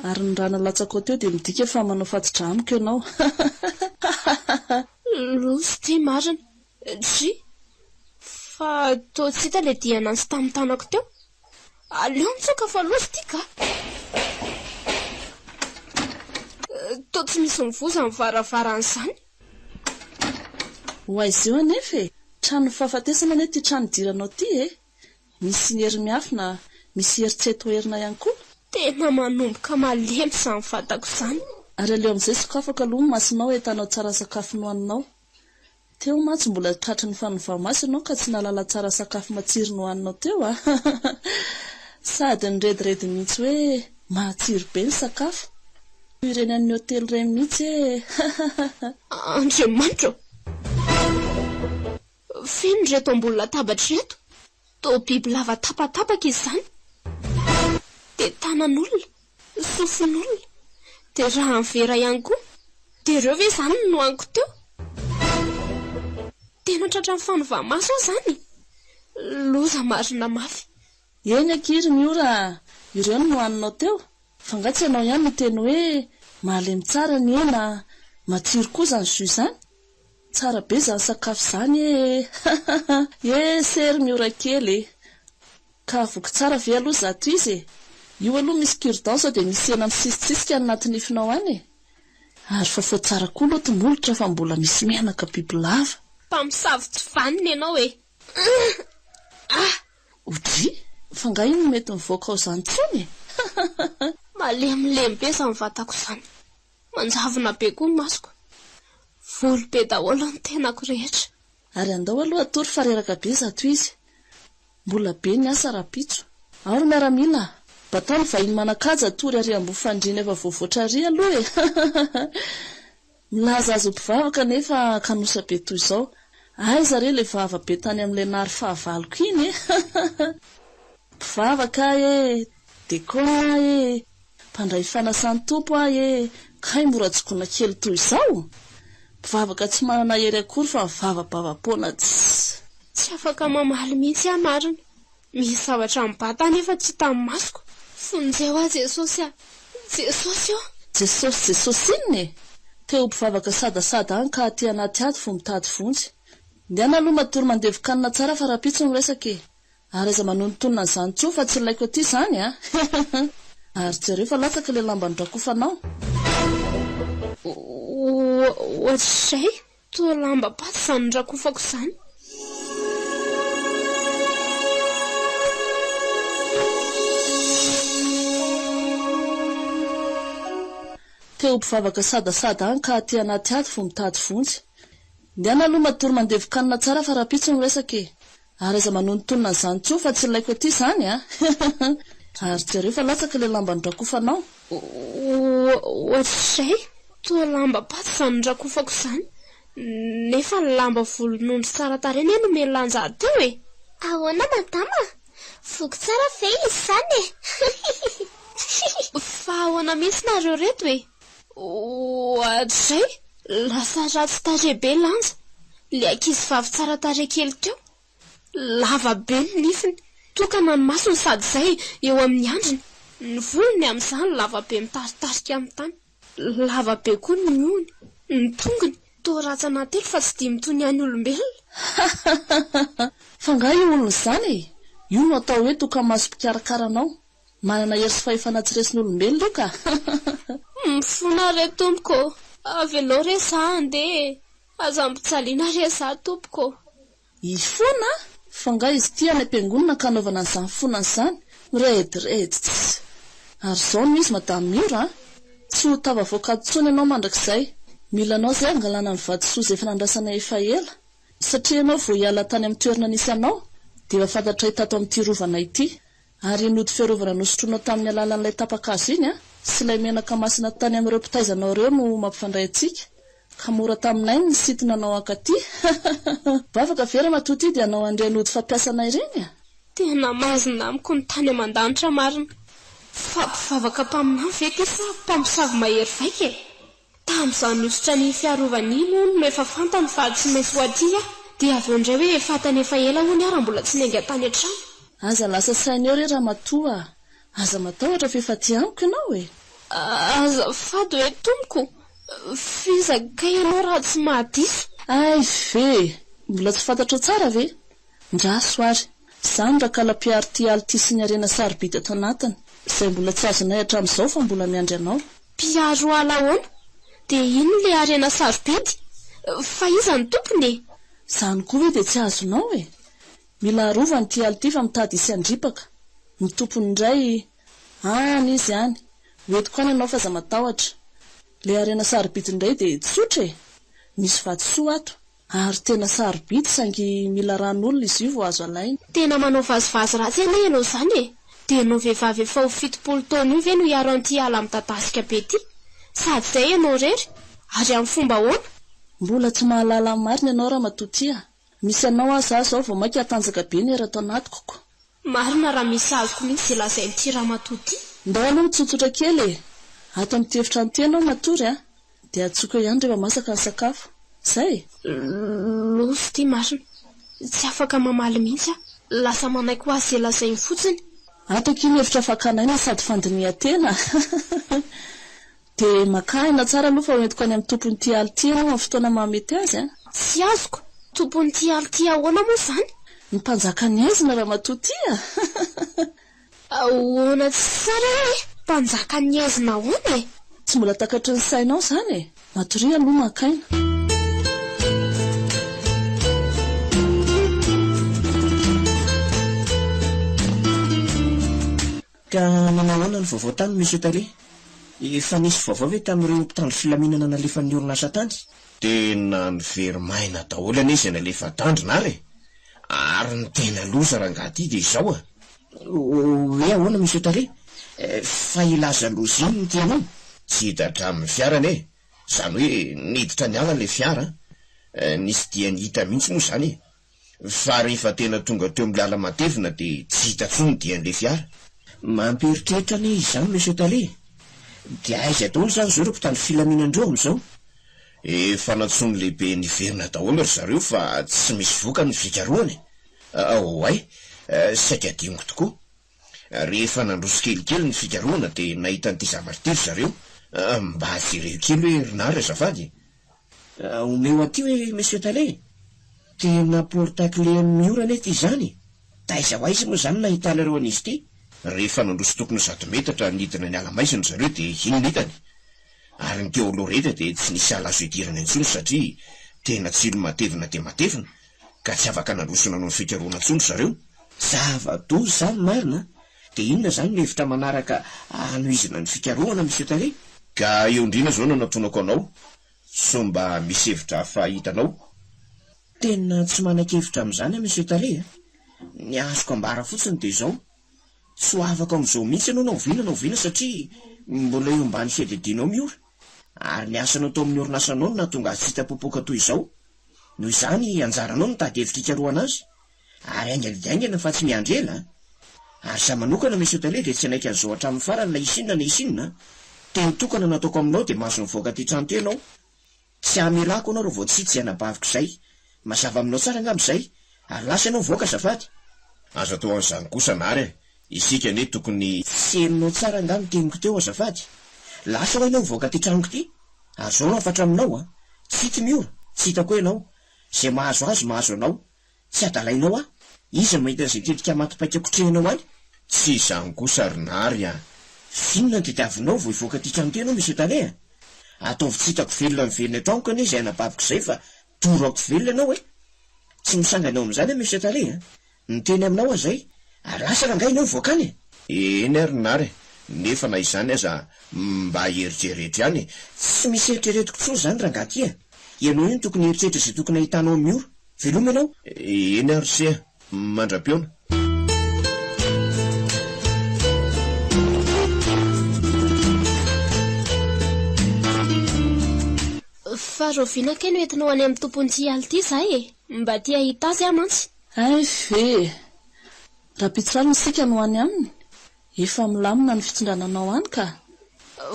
Ary ny rana latsako teo dia midika fa manao fatotra amiko ianao. Loza ty marina. Tsy fa toa tsy hita le diana ansy tamin'ny tanako teo. Aleo mitsoka fa loza ty ka. Toa tsy misy mivoza ny varavaran'izany. Ho aizy eo anefa e. Trano fahafatesana ane ty trano diranao ty e. Misy hery miafina, misy hery tsy hay toerina ihany koa. Tena manomboka malemy izany fantako izany. Ary aleo amin'izay sokafaka aloha masinao etanao tsara sakafo nohaninao. Teo mantsy mbola tratry ny fanovamaso ianao ka tsy nalala tsara sakafo matsiro nohaninao teo a. Sady nirediredy mihitsy hoe matsiro be ny sakafo. Ireny amin'ny hotely ireny mihitsy e. Andriamanitro, feno reto ambony latabatra reto. Toa biby lava tapatapaka izy izany. Dia tanan'olona, sofin'olona, dia raha ny vera ihany koa. Dia ireo ve izany no nohaniko teo? Tena tratra ny fanovamaso izany. Loza marina mafy. Eny akiry Miora, ireo no nohaninao teo. Fa ngatsy ianao ihany miteny hoe malemy tsara ny hena, matsiro koa izany zo izany. Tsara be izany sakafo izany e. Sery Miora kely e. Ka voky tsara ve aloha zato izy e. Io aloha misy cure-dent sao dia misy hena misisitsisika anaty nifinao any e. Ary fa fao tsara koa aloha tongolotra fa mbola misy menaka bibilava. Mpamosavy vanina ianao e. Odry, fa nga iny mety mivoaka ao izany tsony e. Malemilemy be izany vatako izany. Manjavona be koa ny masoko. Volo be daholo ny tenako rehetra. Ary andao aloha atory fa reraka be zato izy. Mbola be ny asa rapitso. Ary miaramila, batao ny vahiny manakaja atory ary ambofandrina efa voavoatra ary aloha e. Milaza azo mpivavaka nefa kanosa be toy izao. Aiza re le vava be tany amin'ilay nary fahavaloko iny e. Mpivavaka e, dekona e, mpandray fanasany tompo e, kay mora tsikona kely toy izao. Mpivavaka tsy manana hery akory fa mivava-bava-pona tsy afaka mamaly mihitsy aho marina. Misy zavatra mibata nefa tsy tamin'ny masoko. Fonjeo aho Jesosy a. Jesosy eo. Jesosy inona e. Teo mpivavaka sadasada any ka aty anaty aty vo mitady vonjy. Ndiana aloha matory mandevokanina tsara fa rapitso ny resaka e. Ary aiza manontonona izany tsoa fa tsy laiko aty izany a. Ary jereo fa latsaka le lamba nodrakofanao. Ohatr'izay toa lamba paty izany nodrakofako izany. Teo mpivavaka sadasada any ka aty anaty aty vo mitady vonjy. Ndiana aloha matory mandevokanina tsara fa rapitso ny resaka e. Ary aiza manontonona izany tsoa fa tsy laiko aty izany a. Ary jereo fa latsaka le lamba nodrakofanao. Ohatr'izay toa lamba paty izany nodrakofako izany. Nefa ny lamba volon'ondry tsara tarehy no melanja teo e. Ahoana madama? Voky tsara ve izy izany e. Fa ahoana mihitsy nareo reto e. Ohatr'izay Lasa ratsy tarehy be lanja. Le ankizy vavy tsara tarehy kely teo. Lava be ny nifiny, tokana ny masony sady izay eo amin'ny andriny. Ny volony amin'izany lava be mitaritarika amin'ny tany. Lava be koa ny hohony, ny tongony. Toa ratsana telo fa tsy dimy toy ny an'ny olombelona. Fa nga io olona izany e, io no atao hoe toka-maso mpikarakara-nao. Manana hery sy fahefana tsy resin'ny olombelona io ka. Mifona re tompoko, avy ianao re sa andeha, aza mbitsaliana re za tompoko. Ifona? Fa nga izy ity any am-piangonana ka anaovana an'izany fonana izany. Redredy ary izao no izy madamy Miora, tsy ho tava voakady tsony ianao mandrakizay. Mila anao izay angalana ny vadisoa izay fanandrasana efa ela, satria ianao vao hiala tany amin'ny toerana nisy anao dia efa fantatra hitato amin'ity rovana ity. Ary nody fiarovana nosotroanao tamin'ny alalan'ilay tapakazo iny sy ilay menaka masina tany amin'ireo mpitaizanao ireo no mampifandray antsika. Ka mora taminay ny sitina anao ankaty. Bavaka vera matoty dia anao andray nody fampiasanay ireny. Tena mazina amiko ny tany aman-danitra marina. Fampivavaka mpaminany vety sa mpamosavy mahery vaika e. Tamin'izany nosotra ny fiarovany iny hono no efa fantany fa tsy maintsy ho aty dia avy eo indray hoe fantany efa ela hono ary mbola tsy nenga tany an-trano. Aza lasa sainy eo re raha matoa. Aza matahotra fa efa ty amiko ianao e. Aza fady hoe tompoko, fizaka ianao raha tsy mahadiso. Ay ve, mbola tsy fantatro tsara ve? Ndraso ary, izany rakala-piary ty aly ty sy ny arena saribita ato anatiny, izay mbola tsy azonay hatramin'izao fa mbola miandry anao. Piaro ala ahoana? Dia ino le arena saribity? Fa iza ny tompony? Izany koa ve dia tsy azonao e. Mila arovany ty aly ty fa mitady isy andripaka. Ny tompony indray, izy ihany. Hoeto koa ianao fa aza matahotra. Le arena saribity indray dia tsotra e. Misy vadisoa ato. Ary tena saribity saingy mila ran'olona izy io vao azo alaina. Tena manao vazivazy ratsy ianao izany e. Dia ianao vehivavy efa ho 70 taona io ve no hiaro an'ity ala midadasika be ty? Sady izay ianao rery, ary amin'ny fomba ahoana? Mbola tsy mahalala marina ianao raha matotia. Misy anao aza zao vao mainka hatanjaka be ny erato anatiko. Marina raha misy azoko mihitsy izay lazain'ity raha matotia. Ndao aloha mitsotsotra kely e. Ato amin'ny tefitra an'ity ianao matory dia atsoka ihany rehefa masaka ny sakafo. Zay? Loso ty marina. Tsy afaka mamaly mihitsy lasa manaiky ho azy lazainy fotsiny. Ato kiny hevitra fakanaina sady fandinihan-tena. Dia makaina tsara aloha fa hoentiko any amin'ny tompony ty aly ty ianao amin'ny fotoana mahamety azy. Tsy azoko. Tompony ty aly ty ahoana moa izany? Ny mpanjaka ny aizina raha matotia. Ahoana tsy tsara e? Mpanjaka ny aizina ahoana e? Tsy mbola takatry ny sainao izany e. Matoria aloha makaina. Ka nanahoana ny vaovao tany misy tale? Efa nisy vaovao ve tamin'ireo mpitandro filaminana nalefan'ny orinasa tany? Tena ny verimaina daholo izy nalefa tandrina ary. Ary ny tena loza rangaty dia izao Hoe ahoana misy tale? Fa ilaza loza iny ny tianao? Tsy hidatra amin'ny fiarana Zany hoe niditra ny ala le fiara. Nisy dia nihita mihitsy moa izany Fa rehefa tena tonga teo amin'ny lala matevina dia tsy hita tsony dian'le fiara. Mamperitreritra ny izany misy tale? Dia aiza daholo izany izao ireo mpitandro filaminandreo amin'izao? Efa natsony lehibe niverina daholo ry zareo fa tsy misy voka ny fikaroany. Ay, saika adiniko tokoa. Rehefa nandroso kelikely ny fikaroana dia nahita n'ity zavatra ity ry zareo. Mba jereo kely hoe rinary azafady. Omeo aty hoe monsieur Tale, tena portakle miorana ety izany. Taiza ho aiza moa izany nahita ireo an'izy ity? Rehefa nandroso tokony 100 metatra nidina ny ala maizina zareo dia iny nitany. Ary ny teo loreta dia tsy nisy ala azo idirana intsony satria tena tsilo matevina dia matevina ka tsy afaka nandrosona noho ny fikaroana intsony zareo. Zava-doza izany marina. Dia inona izany ny hevitra manaraka hanohizana ny fikaroana monsieur Tale? Ka eo indrina izao no natonako anao. So mba misy hevitra hafa hitanao? Tena tsy manan-kevitra amin'izany monsieur Tale. Ny azoko ambara fotsiny dia izao. Tsy ho afaka amin'izao mihitsy ianao naoviana satria mbola eo ambany fiadiadinao miora. Ary ny asanao tao amin'ny orinasanao no nahatonga tsy hita popoka toy izao. Noho izany anjaranao no tady hevitra hikaroana azy. Ary aingana fa tsy miandry ela. Ary sa manokana monsieur Tale dia tsy naika an'izao hatramin'ny farany na isinona. Teny tokana nataoko aminao dia mahazo mivoaka ty trano teo ianao. tsy hamelako anao ro vao tsy hanabaviko izay. Mazava aminao tsara angamb'izay, ary lasa ianao voaka azafady. Aza atao an'izany kosa nary isika anie tokony Tsy henonao tsara angano teniko teo azafady. Lasa ho ianao voaka ty tranoko ty, ary zao no afatra aminao a. Tsy hita miora, tsy hitako ianao. Zay mahazo azy mahazo anao, tsy adalainao a. Iza mahita izay tetika matipaika kotrehinao any? tsy izany kosa ry nary a. Finona ny tadiavinao vao hivoaka ty trano ty ianao misy taleha. Ataovy tsy hitako velona ny velona tranoko anie izay hanabaviko izay fa torako velona ianao e. Tsy misangana ao amin'izany misy taleha. Niteny aminao azay, ary lasa rangahy ianao voaka any. Eny ary nary nefa na izany aza mba heritreritra ihany. Tsy misy eritreretiko tsoa zany rangahy ty a. Ianao iny tokony heritreritra izay tokony ahitanao amin'ny ora. Veloma ianao. Eny ary sea mandram-piona. Fa roviana keny hoentinao any amin'ny tompon'ity aly ity izahay e, mba tia hita azy aho mantsy. Ay ve, raha pitrano isika no any aminy, efa milamina ny fitondrananao any ka.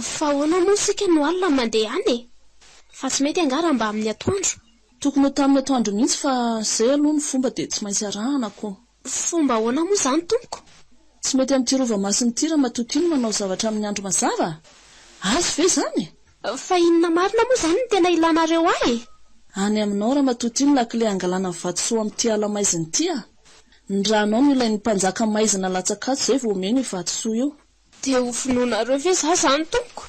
Fa ahoana moa isika no alina mandeha any e? Fa tsy mety angara mba amin'ny atoandro. Tokony ho tamin'ny atoandro mihitsy fa izay aloha ny fomba dia tsy maintsy arahanako. Fomba ahoana moa izany tompoko? Tsy mety amin'ity rova masiny ity raha matoky iny manao zavatra amin'ny andro mazava. Azo ve izany? Fa inona marina moa izany no tena ilanareo ahy e? Any aminao raha matoty iny lakile angalana ny vatosoa amin'ity ala maizina ity a. Ny ranao no ilain'ny mpanjaka maizina latsakato izay vao omeny io vatosoa io. Dia ho finoanareo ve izaho izany tompoko?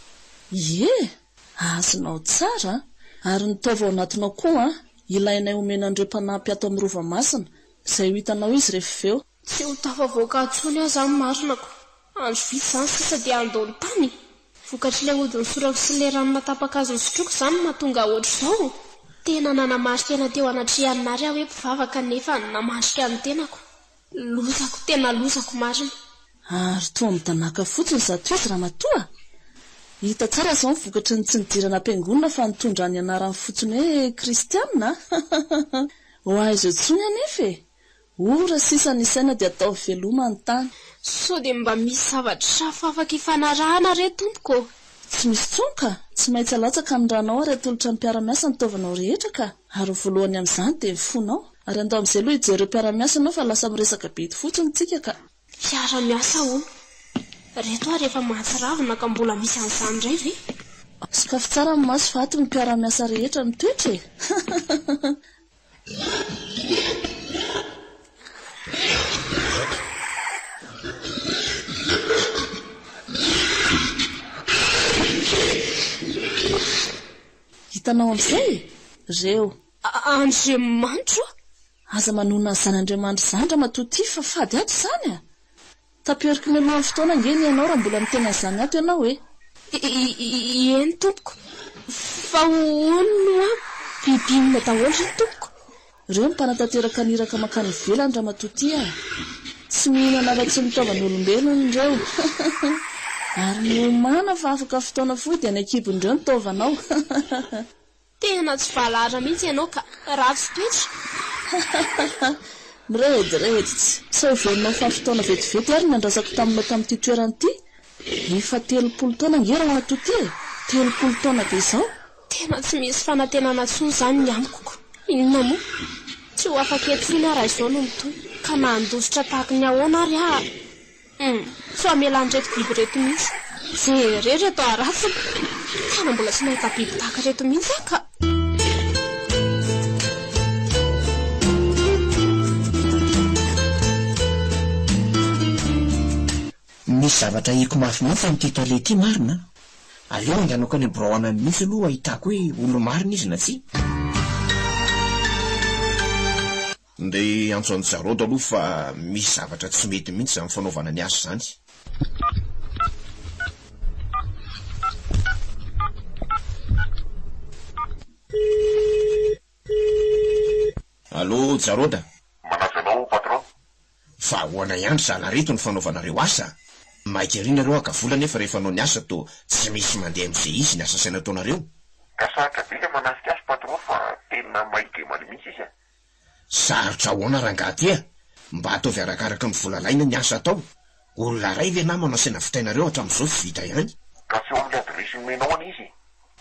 Ie, azonao tsara. Ary ny taova ao anatinao koa ilainay omena an'ireo mpanampy ato amin'ny rova masina izay ho hitanao izy rehefa eo. Tsy ho tafavoaka atsony aho izany marinako. Andro vitsy izany sisa dia andony tany. Vokatry ilay hodiny sorako sy ilay rano matapaka azy ny sotroako izany mahatonga ohatr'izao. Tena nanamarika ena teo anatrehany nary aho hoe mpivavaka nefa namarika ny tenako. Lozako, tena lozako marina. Ary toa midanaka fotsiny zato izy raha matoa. Hita tsara izao ny vokatry ny tsy nidirana am-piangonana fa nitondra ny anarany fotsiny hoe kristianina. Ho aizo intsony anefa e. Ora sisa ny saina dia atao veloma ny tany. Sao dia mba misy zavatra hafa afaka hifanarahana re tompoko. Tsy misy tsonka, tsy maintsy alatsaka ny ranao ary atolotra ny mpiara-miasa nitaovanao rehetra ka. Ary voalohany amin'izany dia mifonao. Ary andao amin'izay aloha hijery mpiara-miasa anao fa lasa miresaka be fotsiny tsika ka. Mpiara-miasa hono. Reto aho rehefa mahatsiravina ka mbola misy an'izany indray ve? Sakafo tsara ny maso fa ato ny mpiara-miasa rehetra mitoetra e. Hitanao amin'izay? Reo. Andriamanitra? Aza manona ny zan'Andriamanitra izany raha matoty fa fady ato izany a. Tapioriko ny alohan'ny fotoana angeny ianao raha mbola mitena izany ato ianao e. Eny tompoko. Fa hono a bibinina daholo ry tompoko. Reo mpanatateraka niraka makany ivelany raha matoty a. Tsy mihinana afa-tsy mitaovana olombelona reo. Ary miomana fa afaka fotoana fohy dia ny ekibon'ireo nitaovanao. Tena tsy valara mihitsy ianao ka ratsy toetra. Mireditsy. Sao velonao fa fotoana vetivety ary nandrasako taminao tamin'ity toerana ity. Efa 30 taona ngera ho matoty e. 30 taona dia izao. Tena tsy misy fanantenana intsony izany ny amiko. Inona moa? Tsy ho afaka etrony raha izao no mitoy. Ka nandositra tahaka ny ahoana ary aho. Tsy hamelan'ireto biby reto mihitsy. Jery reto aratsiny. Tena mbola tsy mahita biby tahaka reto mihitsy aho ka. Misy zavatra hiko mafimafy amin'ity tale ity marina. Aleo anganako any amboroana mihitsy aloha ahitako hoe olo marina izy na tsy. Nde antso an'ny Jarôda aloha fa misy zavatra tsy mety mihitsy amin'ny fanaovana ny asa izany. Allô Jarôda? Manazanao patron? Fa ahoana ihany zanareto ny fanaovanareo asa? Maika ry nareo akavola nefa rehefa anao ny asa to tsy misy mandeha amin'izay izy ny asa saina ataonareo. Kasatra bika manasika azy patron fa tena maikemany mihitsy izy. Sarotra ahoana rangahy ty a? Mba ataovy arakaraka ny volalaina ny asa atao. Olona ray ve namana asena vitainareo hatramin'izao vita ihany. Ka tsy eo amin'ny adresy menao any izy.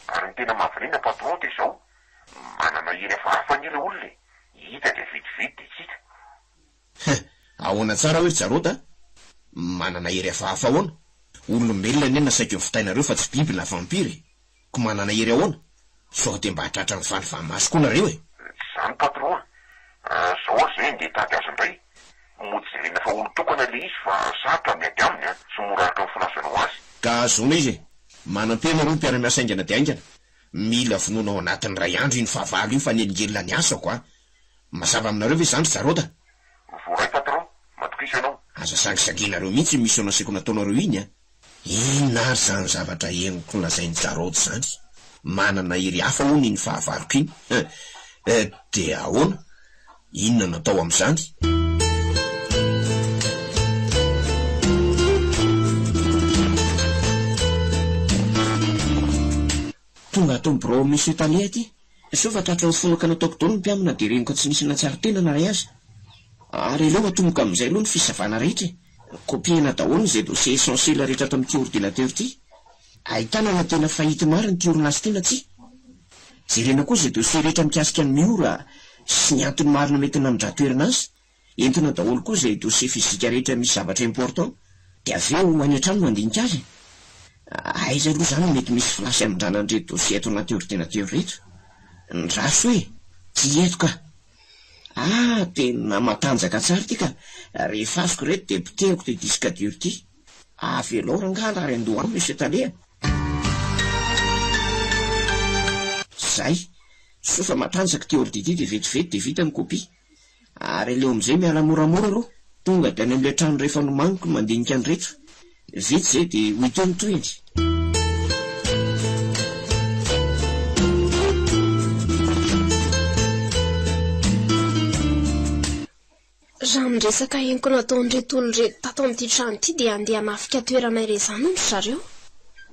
Ary ny tena mahavaliana patron dia izao. manana hery hafahafa ny ilay olona hita dia vitivity dia tsika. Ahoana tsara hoe jarota? Manana hery hafahafa ahoana? Olombelona ny nasaika ny fitainareo fa tsy biby na vampiry. Ko manana hery ahoana? Sao dia mba hatratra ny falifahy-maso koa nareo e. Zany patron, zao zay ndeha tady azy indray. Mody jerena fa olo tokana le izy fa sarotra miady aminy sy morarika ny finasanao azy. Ka azona izy e, manam-pena reo mpiara-miasa aingana dia aingana. Mila vonoina ao anatin'ny ray andro iny fahavalo iny fa nelingelina ny asako a. Mazava aminareo ve zany zarota? Voray patron, matokisa anao. Aza sangisanginareo mihitsy misy onasiko nataonareo iny a. Inona ary zany zavatra henoko lazainy jarota zany? Manana hery hafa hono iny fahavaloko iny. Dia ahoana? Inona natao amin'izany? Tonga ato ny birao misy Italia aty. Sao fa tratra ny fonaka nataoko tao ny mpiamina dia reniko tsy nisy natsara tena na ray azy. Ary ileo atomboka amin'izay aloha ny fisavana rehetra. Kopiena daholo izay dossier essentiel rehetra ato amin'ity ordinateur ity. Ahitana na tena fahity maro ny orinasa tena tsy. Jerena koa izay dossier rehetra mikasika ny miora sy ny antony marina mety namindra-toerana azy. Entina daholo koa izay dossier fizika rehetra misy zavatra important. Dia avy eo any an-trano mandinika azy. Aiza aloha zany mety misy filasy amin-dranan'ireo dossier ato anaty ordinateur rehetra. Ny raso hoe tsy eto ka. Tena matanjaka tsara ity ka. Rehefa azoko reto dia piteriko ty disque dur ity. Avelao rangala ary andoha any misy Italia. Zay, so fa matanjaka ty ordi ity dia vetivety dia vita ny kopia. Ary aleo amin'izay miala moramora aloha. Tonga dia any amin'ilay trano rehefa nomaniko mandinika ny rehetra. Vity zay dia ho ny toendy. Raha miresaka henoko nataon'ireto olon'ireto tato amin'ity trano ity dia andeha hanafika toerana iray izany hono zareo.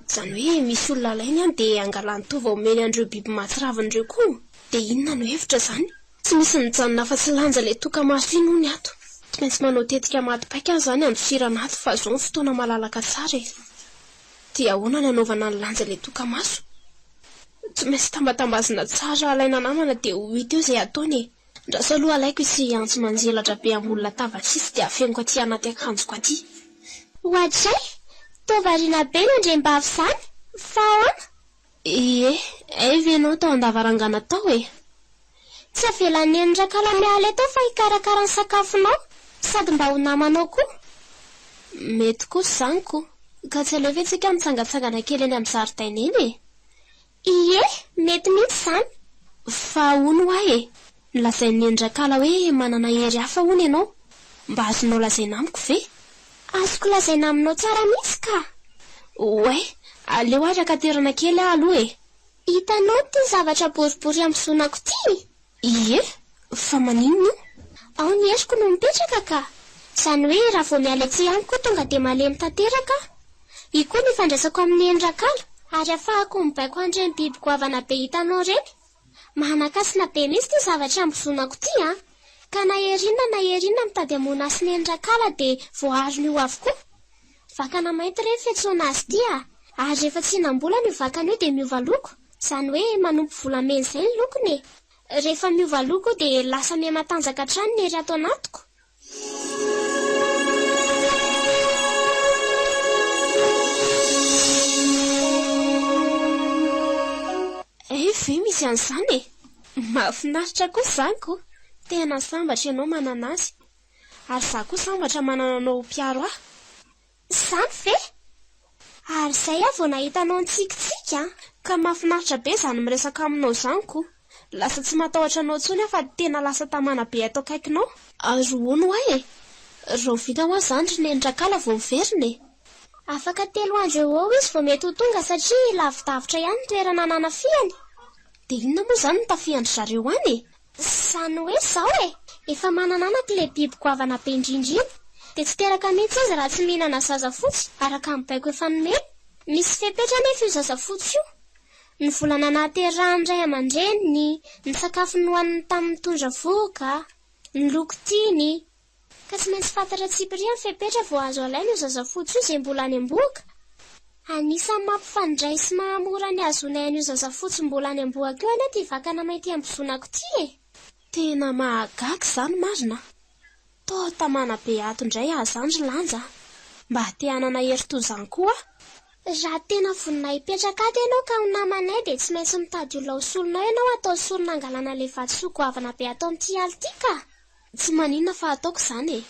Izany hoe misy olona lainy any dia angalany tova omeny an'ireo biby mahatsiravindreo koa. Dia inona no hevitra zany? Tsy misy nijanona fa tsy lanja ilay tokamaso iny hono ato. Tsy maintsy manao tetika matipaika zany andosirana ato fa zao ny fotoana malalaka tsara e. Dia ahoana ny anaovana ny lanja ilay tokamaso? Tsy maintsy tambatambazina tsara alaina namana dia ho hita eo izay ataony e. Ndraso aloha alaiko isy antso manjelatra be amolona tavatsisy dia afeniko aty anaty akanjoko aty. Ohatray, tovariana be no ndrem-bavy izany, fa ahoana? Ve ianao tao an-davarangana tao e? Tsy avelan'ny endrakala miala eto fa hikarakara ny sakafonao, sady mba ho namanao koa. Mety kosa izany koa. Ka tsy aleo ve tsika mitsangatsangana kely eny amin'ny zaridaina eny e? Mety mihitsy izany. Fa hono ahy e? Lazain'ny endrakala hoe manana hery hafa hono ianao. Mba azonao lazaina amiko ve? Azoko lazaina aminao tsara mihitsy ka. Aleo araka toerana kely aho aloha e. Hitanao ty zavatra boribory amin'ny zonako ty. Fa maninona? Ao ny esiko no mipetraka ka. Izany hoe raha vao miala etsy ihany koa tonga dia malemy tanteraka. I koa ny fandraisako amin'ny endrakala ary afahako mibaiko an'ireny biby goavana be hitanao ireny. Mahanakasina be mihitsy ty zavatra amin'ny zonako ty ka na herinana mitady hamoana azy ny endrakala dia voariny io avokoa. Vakana mainty ireny fiantsoana azy ty ary rehefa tsy hinam-bola ny vakana io dia miova loko. Izany hoe manompo volamena izay ny lokony. Rehefa miova loko dia lasa miha-matanjaka hatrany ny hery ato anatiko. Ve misy an'izany e? Mahafinaritra koa izany ko. Tena sambatra ianao manana azy. Ary izaho koa sambatra manana anao mpiaro ahy. Izany ve? Ary izay vao nahitanao ntsikitsiky ka mahafinaritra be izany miresaka aminao izany ko. Lasa tsy matahotra anao intsony aho fa tena lasa tamana be ato akaikinao. Azo hono ahy e. Raha vita ho azy zany ry ny endrakala vao miverina e. Afaka 3 andro eo izy vao mety ho tonga satria lavidavitra ihany ny toerana ananafiany. Dia inona moa zany no tafiandry zareo any e? Izany hoe izao efa manananako ilay biby goavana be indrindra. Dia tsy teraka mihitsy izy raha tsy mihinana zazafotsy araka mibaiko efa nomeny. Misy fepetra nefa io zazafotsy io. Ny volana nahaterahany ray aman-dreniny, ny sakafo nohaniny tamin'ny tondra voka, ny loko tiany. Ka tsy maintsy fantatra tsipiriany fepetra vao azo alaina io zazafotsy io izay mbola any am-boka. Anisan'ny mampifandray sy mahamora ny azonay an'io zazafotsy mbola any amboako eo any ty vakana mainty ambozonako ty e. Tena mahagaga izany marina. Toa tamana be ato indray azandry lanja. Mba te hanana hery-tozany koa. Raha tena vonina hipetraka ato ianao ka ho namanay dia tsy maintsy mitady olona ho solonao ianao atao solona angalana le vatosoa goavana be atao amin'ity aly ity ka. Tsy maninona fa ataoko izany e.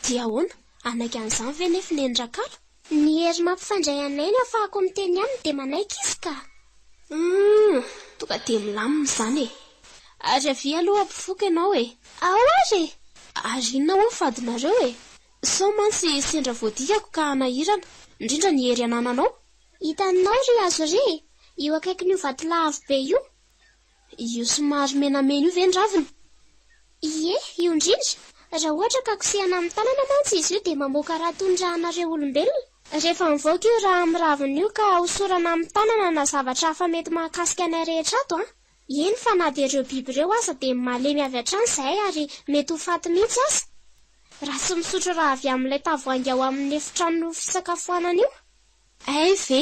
Dia ahoana? Anaiky an'izany ve nefa ny endrakala? Ny hery mampifandray anay no ahafahako miteny aminy dia manaiky izy ka. Tonga dia milamina izany e. Ary avy aloha ampifoka ianao e. Ao ary? Ary inona ho fadinareo e. Sao mantsy sendra voadikako ka nahirana, indrindra ny hery anananao. Hitanao ry azo ry, io akaikin'io vatolavo be io. Io somary menamena io ve ny raviny? Ie, io indrindra. Raha ohatra ka kosehana amin'ny tanana mantsy izy io dia mamoaka raha tondrahanareo olombelona. Rehefa mivoaka io raha amin'ny raviny io ka hosorana amin'ny tanana na zavatra hafa mety mahakasika anay rehetra ato eny fa na dia ireo biby ireo aza dia malemy avy hatrany izay ary mety ho faty mihitsy aza. Raha tsy misotro raha avy amin'ilay tavoahangy ao amin'ny efitrano fisakafoanana io. Ay ve,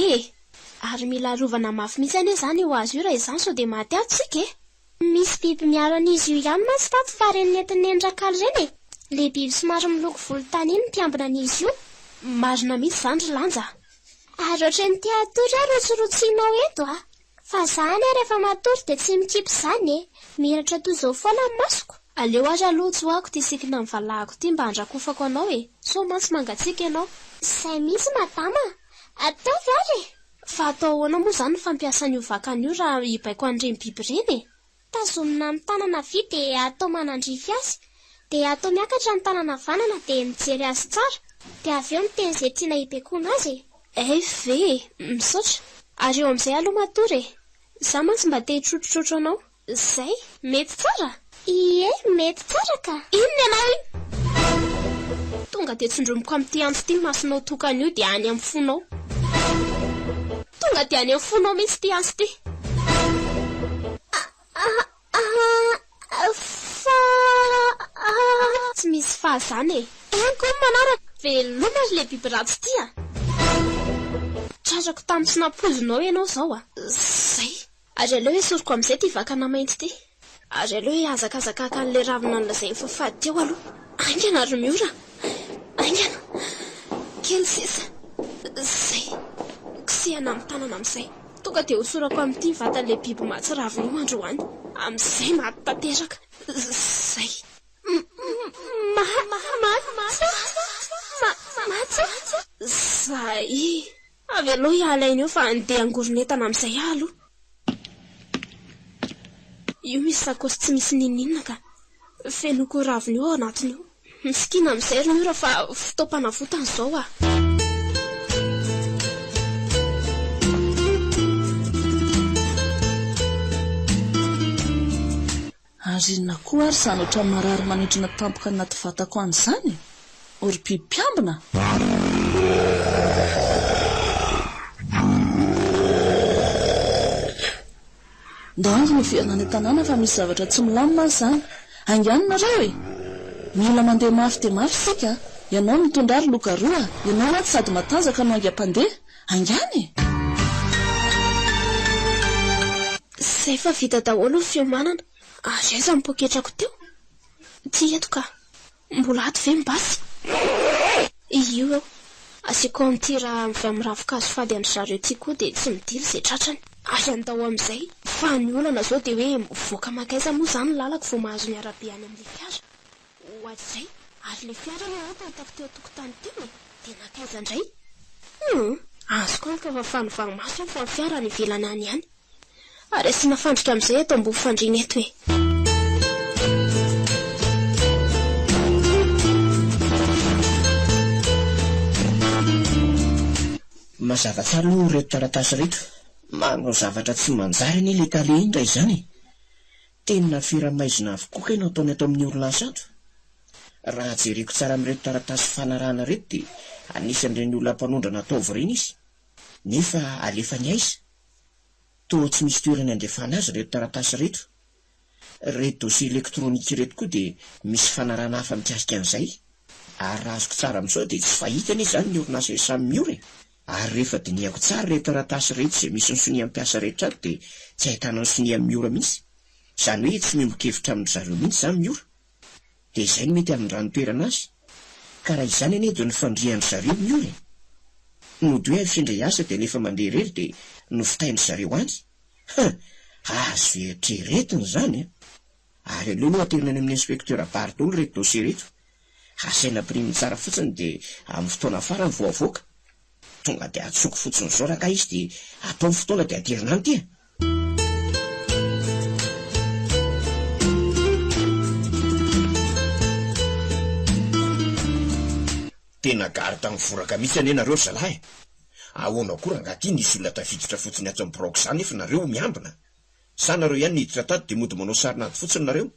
ary mila rovana mafy mihitsy anie izany eo azy io raha izany sao dia maty atsika e. Misy biby miaro an'izy io ihany mantsy tato fa reny nentin'ny endrakala ireny e. Le biby somary miloko volontany iny mpiambina an'izy io. Marina mihitsy izany ry lanja. Ary ohatrany tia atory aho rotsorotsianao eto fa izany rehefa matory dia tsy mikipy izany e. Miratra toy izao foana ny masoko. Aleo aza aloha tsoako ty sikina ny valahako ty mba handrakofako anao e. So mantsy mangatsiaka ianao. Izay misy madama. Ataovy ary. Fa atao ahoana moa izany ny fampiasan'io vakan'io raha hibaiko an'ireny biby ireny e. Tazomina amin'ny tanana vy dia atao manandrify azy. Dia atao miakatra ny tanana vanana dia mijery azy tsara. Dia avy eo miteny izay tiana hibaikoana azy. Ay ve, misaotra. Ary eo amin'izay aloha matory e. Za mantsy mba te hitrotrotrotro anao. Zay, mety tsara? Ie, mety tsara ka. Inona ianao iny? Tonga dia tsondromoko amin'ity andro ity masonao tokana io dia any amin'ny fonao. Tonga dia any amin'ny fonao mihitsy ity andro ity. Tsy misy fa zany e. Enko manaraka. Veloma ry le biby ratsy ity Tratrako tamin'ny tsy nampozonao ianao izao Zay. Ary aleo esoriko amin'izay ty vakana mainty ty. Ary aleo hiazakazakaka an'ilay ravina nolazainy fa fady teo aloha. Aingana ry miora. Aingana. Kely sisa. Zay. Kosehana amin'ny tanana amin'izay. Tonga dia hosorako amin'ity vatan'ilay biby matsy ravina io androany. Amin'izay maty tanteraka. Zay. Zay. Avy aloha hialaina io fa andeha angoronetana amin'izay aloha. Io misy sakosy tsy misy ninina ka. Fenoko ravina io ao anatiny io. Misikina amin'izay ry miora fa fotoam-panavotana izao Ary inona koa ary izany ohatran'ny marary manindrina tampoka anaty vatako an'izany? Ory biby mpiambina? Ndao ny fianany tanàna fa misy zavatra tsy milamina izany. Anganonareo e. Mila mandeha mafy dia mafy sika. Ianao mitondra ary loka roa. Ianao aty sady matanjaka no angam-pandeha. Angany. Zay fa vita daholo ny fiomanana. Ary aiza ny poketrako teo? Ty eto ka. Mbola ato ve mibasy? Io eo. Asiako amin'ity raha avy amin'ny ravin-kazo fady andry zareo ty koa dia tsy midily izay tratrany. Ary andao amin'izay. Fa ny olana zao dia hoe mivoaka makaiza moa izany lalako vao mahazo ny arabe any amin'ilay fiara. Ohatr'izay. Ary ilay fiara rehetra hitako teo tokotany teo dia nakaiza indray. Azoko anka fa fanovagnomaso fa ny fiara ny ivelany any ihany. Ary asiana fandrika amin'izay eto ambony fandriana eto e. Mazava tsara aloha reto taratasy reto. Manao zavatra tsy manjary ny ilay kale indray izany. Tena firamaizina avokoa ka ianao ataony ato amin'ny orinasa ato. Raha jereko tsara amin'reto taratasy fanarahana reto dia anisan'ireny olona mpanondrana ataovy ireny izy. Nefa alefa ny aiza. Toa tsy misy toerana andefana azy reto taratasy reto. Reto dosie elektronika reto koa dia misy fanarahana hafa mikasika an'izay. Ary raha azoko tsara amin'izao dia tsy fahitana izany ny orinasa samy miora. Ary rehefa diniako tsara rehetra ratasy rehetra izay misy ny sonia ampiasa rehetra ato dia tsy ahitana ny sonia amin'ny ora mihitsy. Izany hoe tsy miombon-kevitra amin'ny zareo mihitsy izany ny ora. Dia izay no mety amin'ny ranotoerana azy. Ka raha izany anie dia ny fandrian'ny zareo ny ora. Nody hoe findray asa dia nefa mandeha irery dia nofitain'ny zareo any. Azo eritreretiny izany a. Ary aleo aloha aterina any amin'ny inspektera Bartolo reto dosie reto. Asaina priminy tsara fotsiny dia amin'ny fotoana farany vao avoaka. Tonga dia atsoko fotsiny izao raka izy dia atao fotoana dia aterina any tia. Tena gary tamin'ny voraka mihitsy anie nareo zalahy. Ahoana koa raha ngaty nisy olona tafiditra fotsiny ato amin'ny brok izany nefa nareo miambina. Sa nareo ihany niditra tato dia mody manao sarinady fotsiny nareo.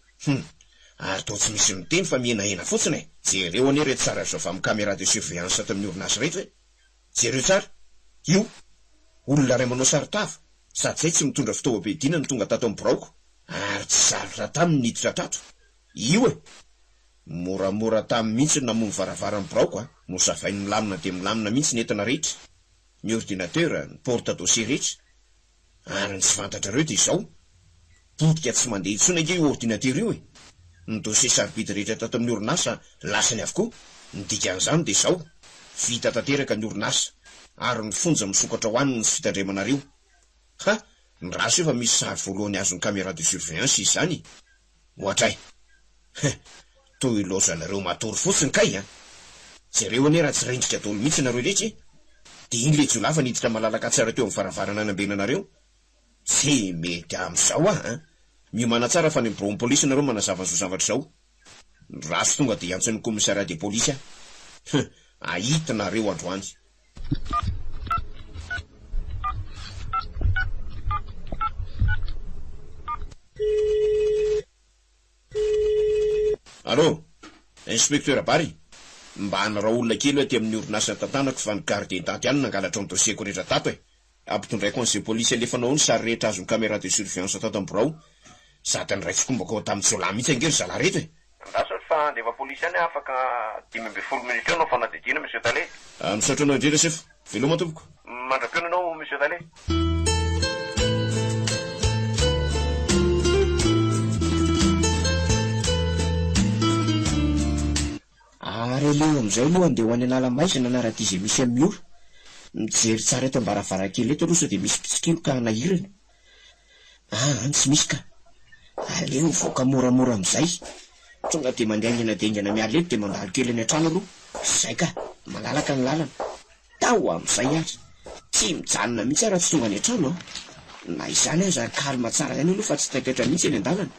Ary toa tsy misy miteny fa mihenahena fotsiny e. Jereo anie reto tsara azo avy amin'ny caméra de surveillance ato amin'ny orinasa reto e. Jereo tsara. Io olona ray manao saritava sady zay tsy mitondra fitaovam-piadiana ny tonga tato amin'ny broko. Ary tsy sarotra taminy niditra tato. Io e. Moramora tamin'ny mihitsy namono varavaran'ny broko a. Mosavainy milamina dia milamina mihitsy ny entana rehetra. Ny ordinateur, ny porte dossier rehetra. Ary ny tsy fantatra ireo dia izao. Potika tsy mandeha intsony ange io ordinateur io e. Ny dossier sarobidy rehetra tato amin'ny orinasa lasany avokoa. Ny dikan'izany dia izao. Vita tanteraka ny orinasa. Ary ny fonja misokatra ho aniny ny sy fitandremanareo. Ny raso efa misy sary voalohany azon'ny caméra de surveillance izany. Ohatray. Toy ilozanareo matory fotsiny kay a. Jereo anie raha tsy rendrika daholo mihitsy nareo rehetra. Dia iny le jiolafa niditra malalaka tsara teo amin'ny varavarana anambenanareo. Tsy mety amin'izao a. Miomana tsara fa ny bureau polisy nareo manazava an'izao zavatra izao. Raso tonga dia antson'ny commissariat de police a. Ahita nareo androany. Allô, inspecteur Bary. Mba hanarao olona kely aty amin'ny orinasa tantanako fa ny garde intanty ihany nangalatra ny dosieko rehetra tato e. Ampitondraiko an'izay polisy alefanao ny sary rehetra azon'ny caméra de surveillance tato amin'ny birao. Sady ny raitsikombako tamin'ny jiolahy mihitsy angery zalahy reto e. Ndasa fa andefa polisy any afaka 10 minitra eo anao fanadidina monsieur Tale. Misaotra anao indrindra sefa. Veloma tompoko. Mandra-piona anao monsieur Tale. Ary aleo amin'izay aloha andeha ho any anala maizina anarady izay misy amin'ny ora. Mijery tsara eto am-baravarakely eto aloha sao dia misy pitsikilo ka nahirana. Tsy misy ka. Aleo voaka moramora amin'izay. Tonga dia mandeha dengana miala eto dia mandalo kely any an-trano aloha. Izay ka, malalaka ny lalana. Tao amin'izay ary. Tsy mijanona mihitsy raha tsy tonga any an-trano a. Na izany aza kalma tsara ihany aloha fa tsy taikatra mihitsy eny an-dalana.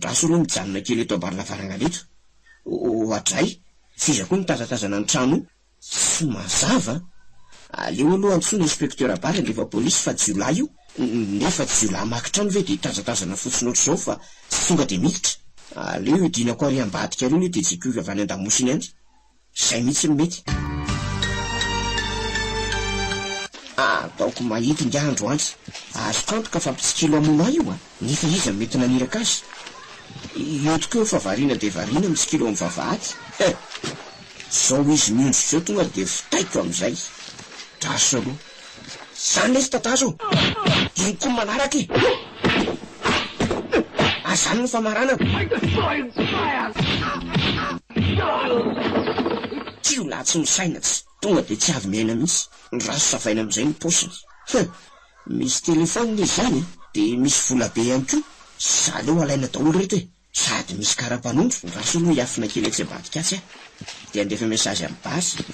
Raso aloha mijanona kely eto ambarina varangana eto. Ohatray, fiza koa mitazatazana ny trano. Tsy mazava. Aleo aloha antsoina inspektera Bary andefa polisy fa jiolahy io. Nefa jiolahy maki-trano ve dia tazatazana fotsiny ohatr'izao fa tsy tonga dia miditra. Aleo idinako ary ambadika aleo dia jikoika avy any an-damosiny any. Izay mihitsy no mety. Ataoko mahity ngy andro any. Azo kantoka fa mpitsikilo amono ahy io a. Nefa izy mety naniraka azy. Io tokoa fa variana dia variana mitsikilo amin'ny vavahady. Zao izy miondro zao tonga dia fitaiko amin'izay. Traso aloha. Zany lesy tatazo. Iny koa manaraka e. Azany no famarana. Tio laha tsy misaina tsy. Tonga dia tsy avy miaina mihitsy. Ny raso savaina amin'izay ny posiny. Misy telefônina izy zany dia misy vola be ihany koa. Zaleo alaina daholo reto e. Sady misy karapanondro. Ny raso aloha hiafina kely etsy ambadika atsy a. Dia andefa mesazy amin'ny basy.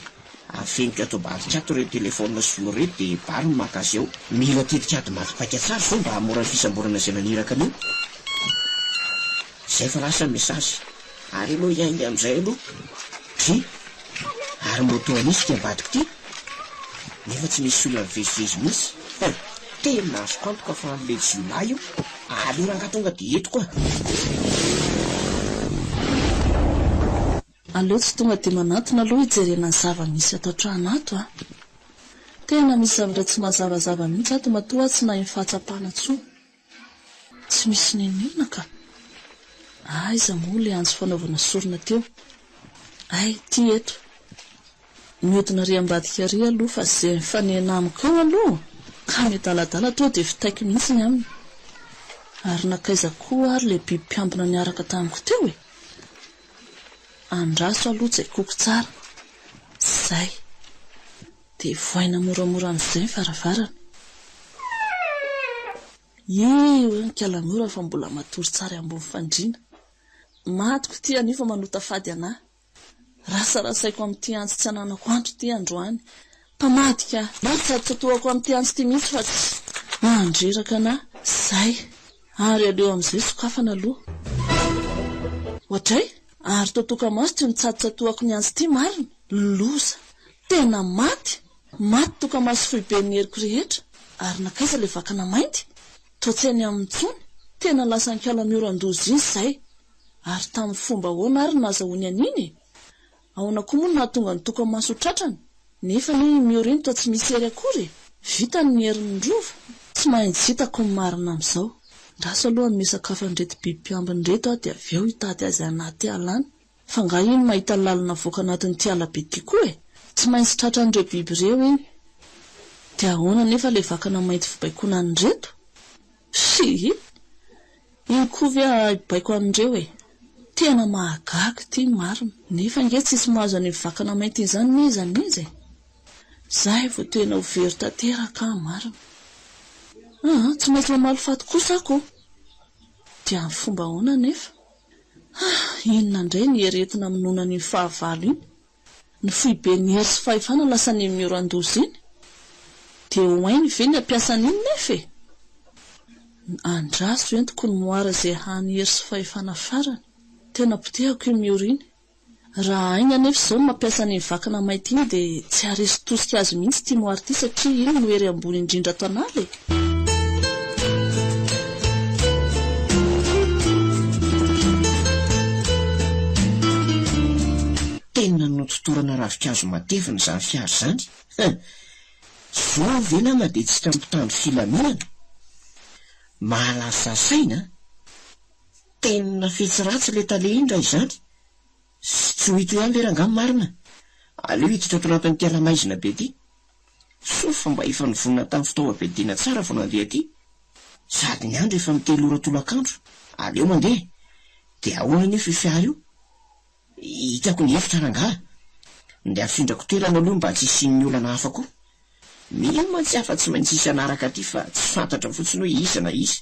Afeniko ato ambadika ato reto telefônina sy vola reto dia Bary no maka azy eo. Mila tetika ady makipaika tsara zao mba hahamora ny fisamborana izay naniraka anio. Izay fa lasa mesazy. Ary aloha iainga amin'izay aloha. Ary moto anisika ambadika ty. Nefa tsy misy olona mivezivezy mihitsy. Tena azo kantoka fa an'le jiolahy io. Aleo raha tonga dia eto koa. Aleo tsy tonga dia manatona aloha hijerena ny zava-misy ato an-trano ato a. Tena misy zavatra tsy mazavazava mihitsy ato matoa tsy nahay fahatsapana intsony. Tsy misy nenina ka. Aiza moa le anjo fanaovana sorona teo. Ay, ty eto. Mihodina ry ambadika ry aloha fa izay mifanena amiko eo aloha. Ka mety aladala to dia vitaiky mihitsy ny aminy. Ary nakaiza koa ary le biby mpiambina niaraka tamiko teo e. Andraso aloha tsy haikoko tsara. Zay. Dia voaina moramora amin'izay ny varavarana. Io nikalamora fa mbola matory tsara ambony fandriana. Matiko ty anifa manota fady anahy. Rasarasaiko amin'ity antsy tsy ananako andro ty androany. Mpamadika, natsatoatoako amin'ity antsy ty mihitsy fa tsy mandreraka anahy. Zay. Ary aleo amin'izay sokafana aloha. Ohatray, ary totoka-maso ty nitsatoatoako ny antsy ty marina. Loza. Tena maty. Maty toka-maso foibe ny heriko rehetra. Ary nakaiza le vakana mainty. Totseny amin'ny tsony. Tena lasa nikalamioran-dozy iny zay. Ary tamin'ny fomba hoana ary nazahoany aniny. Ahoana koa moa nahatonga ny toka-maso tratrany. Nefa ny mioriny toa tsy misy hery akory. Vita ny herin'ny rova. Tsy maintsy hitako ny marina amin'izao. Raso aloha ny misakafo an'ireto biby mpiambiny reto dia avy eo hitady azy anaty alana. Fa nga iny mahita lalina voaka anatin'ity ala be ity koa e. Tsy maintsy tratran'ireo biby ireo iny. Dia ahoana nefa le vakana mainty fibaikona an'ireto? Iny kovia baiko an'ireo e. Tena mahagaga ty marina. Nefa nge tsisy mahazo any vakana mainty izany nizany izy. Zay vao tena ho very tanteraka marina. Tsy maintsy mamaly faty kosa ako. Dia ny fomba hoana nefa. Inona indray ny heretina minona ny fahavalo iny. Ny foibe ny hery sy fahefana lasa ny mioran-dozy iny. Dia hoainy ve ny ampiasan'iny nefa e. Andraso entiko ny moara izay hany hery sy fahefana farany. Tena potehako io mioriny. Raha aina nefa izao mampiasa ny vakana mainty iny dia tsy haresy tosika azy mihitsy ty moara ity satria iny no hery ambony indrindra ato an'ala e. Tena nototorana ravikazo matevina izany fiara izany. Zao ve nama dia tsy tampitandro filaminana. Mahalasa saina. Tena fetsiratsy le tale indra izany. Tsy ho hito ihany le rangamy marina. Aleo hiditra ato anatin'ity ala-maizina be ty. Sofa mba efa nivonina tamin'ny fitaovam-piadiana tsara vao nandeha aty. Sady ny andro efa mitelo ora tolakandro. Aleo mandeha. Dia ahoana nefa fiaha io? Hitako ny hevitra rangaha. Nde afindrako toerana aloha mba tsy isian'ny olana hafa koa. Mino mantsy hafa tsy maintsy isy anaraka aty fa tsy fantatra fotsiny hoe iza na iza.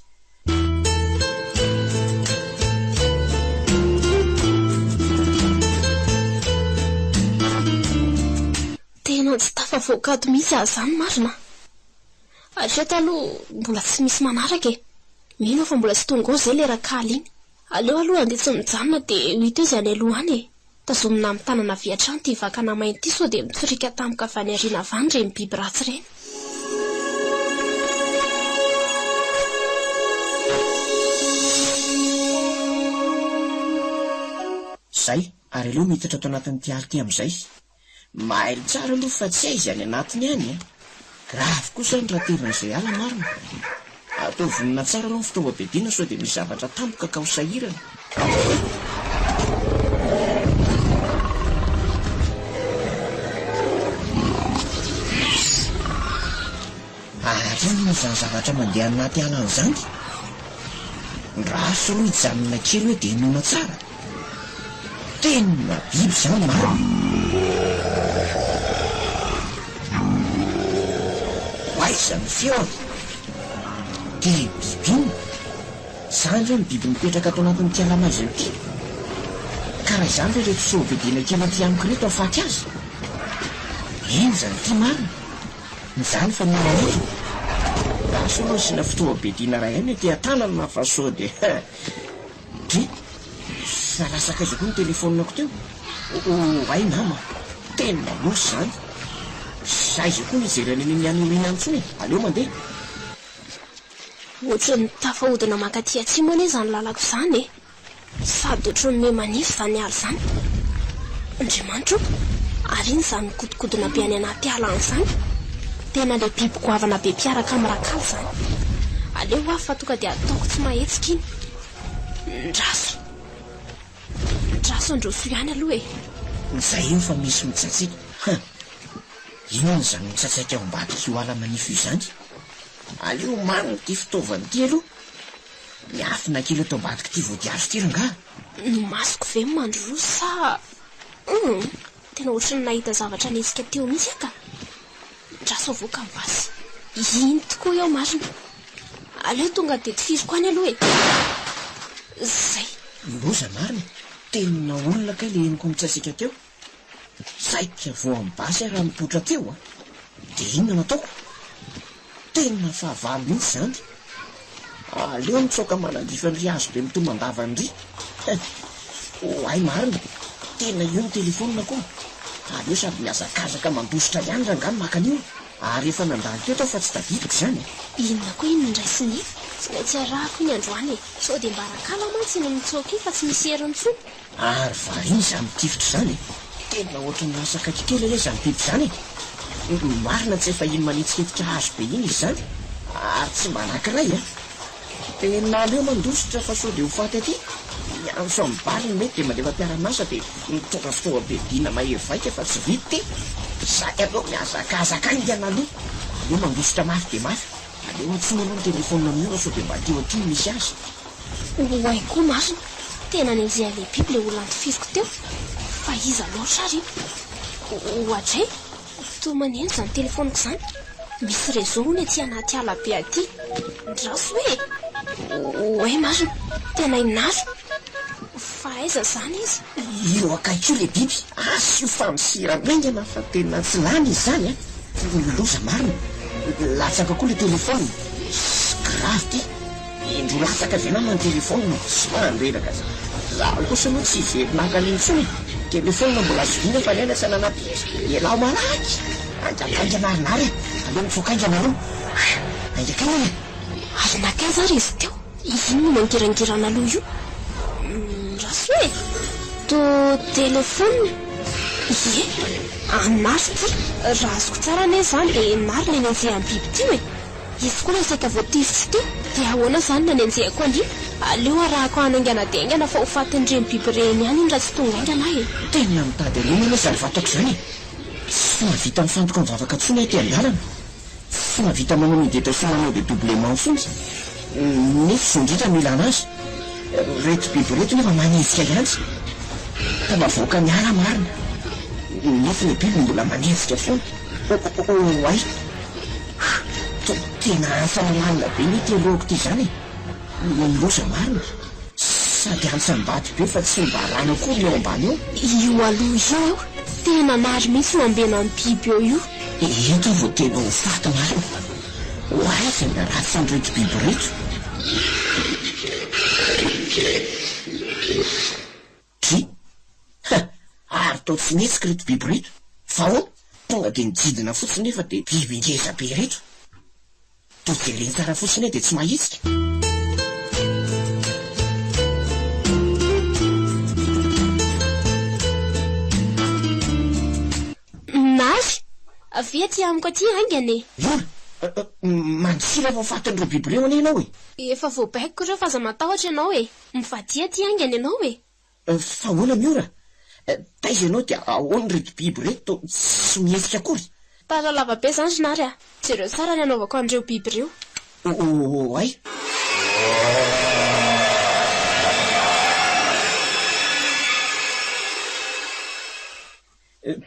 Tena tsy tafavoakato mihitsy aho izany marina. Hatreto aloha mbola tsy misy manaraka e. Mino fa mbola tsy tonga ao izay le rakala iny. Aleo aloha andeha tsy mijanona dia hita eo izay any aloha any e. Tazomina amin'ny tanana avy hatrany ty vakana mainty sao dia mitsorika tampoka avy any aoriana avy any ireny biby ratsy ireny. Zay, ary aleo miditra ato anatin'ity aly ty amin'izay. Mahailo tsara aloha fa tsy aiza any anatiny any e. Gravy kosa ny rahatevin'izay ala marina. Atao vonina tsara aloha ny fitaovam-piadiana sao dia misy zavatra tampoka ka ho sahirana. Areny izany zavatra mandeha anaty ala an'izany. Raso aloha hijanona kely hoe dia inona tsara. Tena biby izany marina. Aiza ny feony. Dia biby iny. Izany izao ny biby mipetraka ato anatin'ity ala-maizina ity. Karaha izany ve reto soavidiana kely aty amiko reto afaty azy. Eny izany ity marina. Izany fa ny manotro. Raso aloha sina fitaovam-piadiana iray ihany ety an-tanana na fa sao dia nalasaka izy koa ny telefonako teo. Ay nama, tena mosy izany. Zay izy koa nijerany ny an'olona antsony. Aleo mandeha. Ohatran'ny tafahodina mankaty atsimo anie izany lalako izany e. Sady ohatran'ny memanify izany ala izany. Andriamanitro, ary iny izany mikodikodina be any anaty ala an'izany. Tena le biby goavana be mpiaraka amin'ny rakala izany. Aleo aho fa tonga dia ataoko tsy mahetsika iny. Ndraso, draso androso ihany aloha zay io fa misy mitsatsika inona zany mitsatsaika ao ambadika io ala manifo izany aleo marina ty fitaovany ty aloha miafina kely atao ambadika ty voadiazo ty ranga no masoko ve mandro sa tena ohatrany nahita zavatra nesika teo mihitsy aka draso avoaka mivasy iny tokoa eo marina aleo tonga de tifiriko any aloha zay loza marina tena olona kay le eniko mitsasika teo saika vo ambasy raha mipotra teo de inona nataoko tena fahavalo mihitsy zany aleo mitsoka manandifany azo be mitombandavany ry ay marina tena io ny telefona koa aleo sady miazakazaka mandositra ihany rangano makan'io ary efa nandalo teo tao fa tsy tadidiko zany inona koa iny ndraisiny tsy maintsy arahako iny androany sao de mbarakala mantsy iny mitsoka iny fa tsy misy herintsony ary variny zany tifitra zany tena ohatra nyasaka kikely aloha zany biby zany marina tsy efa iny manitsiketitra azo be iny izy zany ary tsy mba anankiray tena aleo mandositra fa sao de ho faty aty mianso amin'ny baliny mety de mandefa mpiara-masa de mitondra fotoa be dina mahery vaika fa tsy vity ty zay aleo miazakazaka any iana aloha aleo mandositra mafy de mafy aleo atsona aloha ny telefona miora sao de mba teo aty misy azy oay koa marina tena ny an'izay ale biby le olona antifiriko teo fa iza loatra ary ohatray to maneno zany telefoniko zany misy réseau hony aty anaty ala be aty ndraso oay marina tena inaro fa aiza zany izy io akaikio le biby asy io fa misiramaingana fa tena tsy lany izy zany loza marina latsaka koa le telefona grave ty indro latsaka ve namany telefona sy mandrelaka zaho kosa moa tsy verinaka nintsony telefona mbola azodina fa nena tsy nanaty elao malaky anjakaingana arinary aleo mitsokaingana aloha aingakaingana arinakaiza ary izy teo ino no mangirangirana aloha io raso to telefona ie anary ty raha azoko tsara ane zany de mary le nanzay amin'ny biby ty izy koa nasaka voatifitsy teo de ahoana zany nanenjehako andry aleo arahako anaingana de aingana fa ho fatin'ireny biby reny ihany iny raha tsy tonga aingana tena mitady alena aloha zany fatako zany tsy mahavita mifantoka mivavaka tsony aty an-dalana tsy mahavita manao mideta somanao de doublement fontsy nefa zondritra mila anazy reto biby reto nefa manevika iantsy fa mavoaka miala marina nefa le biby mbola manevika foana ay tena antsanalanina be ny teloko ty zany loza marina sady antsambady be fa tsy mba rano koa eo ambany eo io aloha io tena nary mihitsy mambena ny biby eo io eto vo tena ho faty marina oay tena ratsy nyreto biby reto ty ary tao tsy metsika reto biby reto fa o tonga de nijidina fotsiny nefa de biby ngeza be reto to de leny tsara fotsiny de tsy mahitsika nary avia ty amiko aty aingany ora mandisira fa fatin'ireo biby reo ane ianao efa voabaiko ireo fa aza matahotra ianao mivadia ty aingany ianao fa hoana miora taiza ianao de ahoany reto biby reto tsy mihetsika akory tara lava be zany rinary jereo tsara ny anaovako an'ireo biby reo ay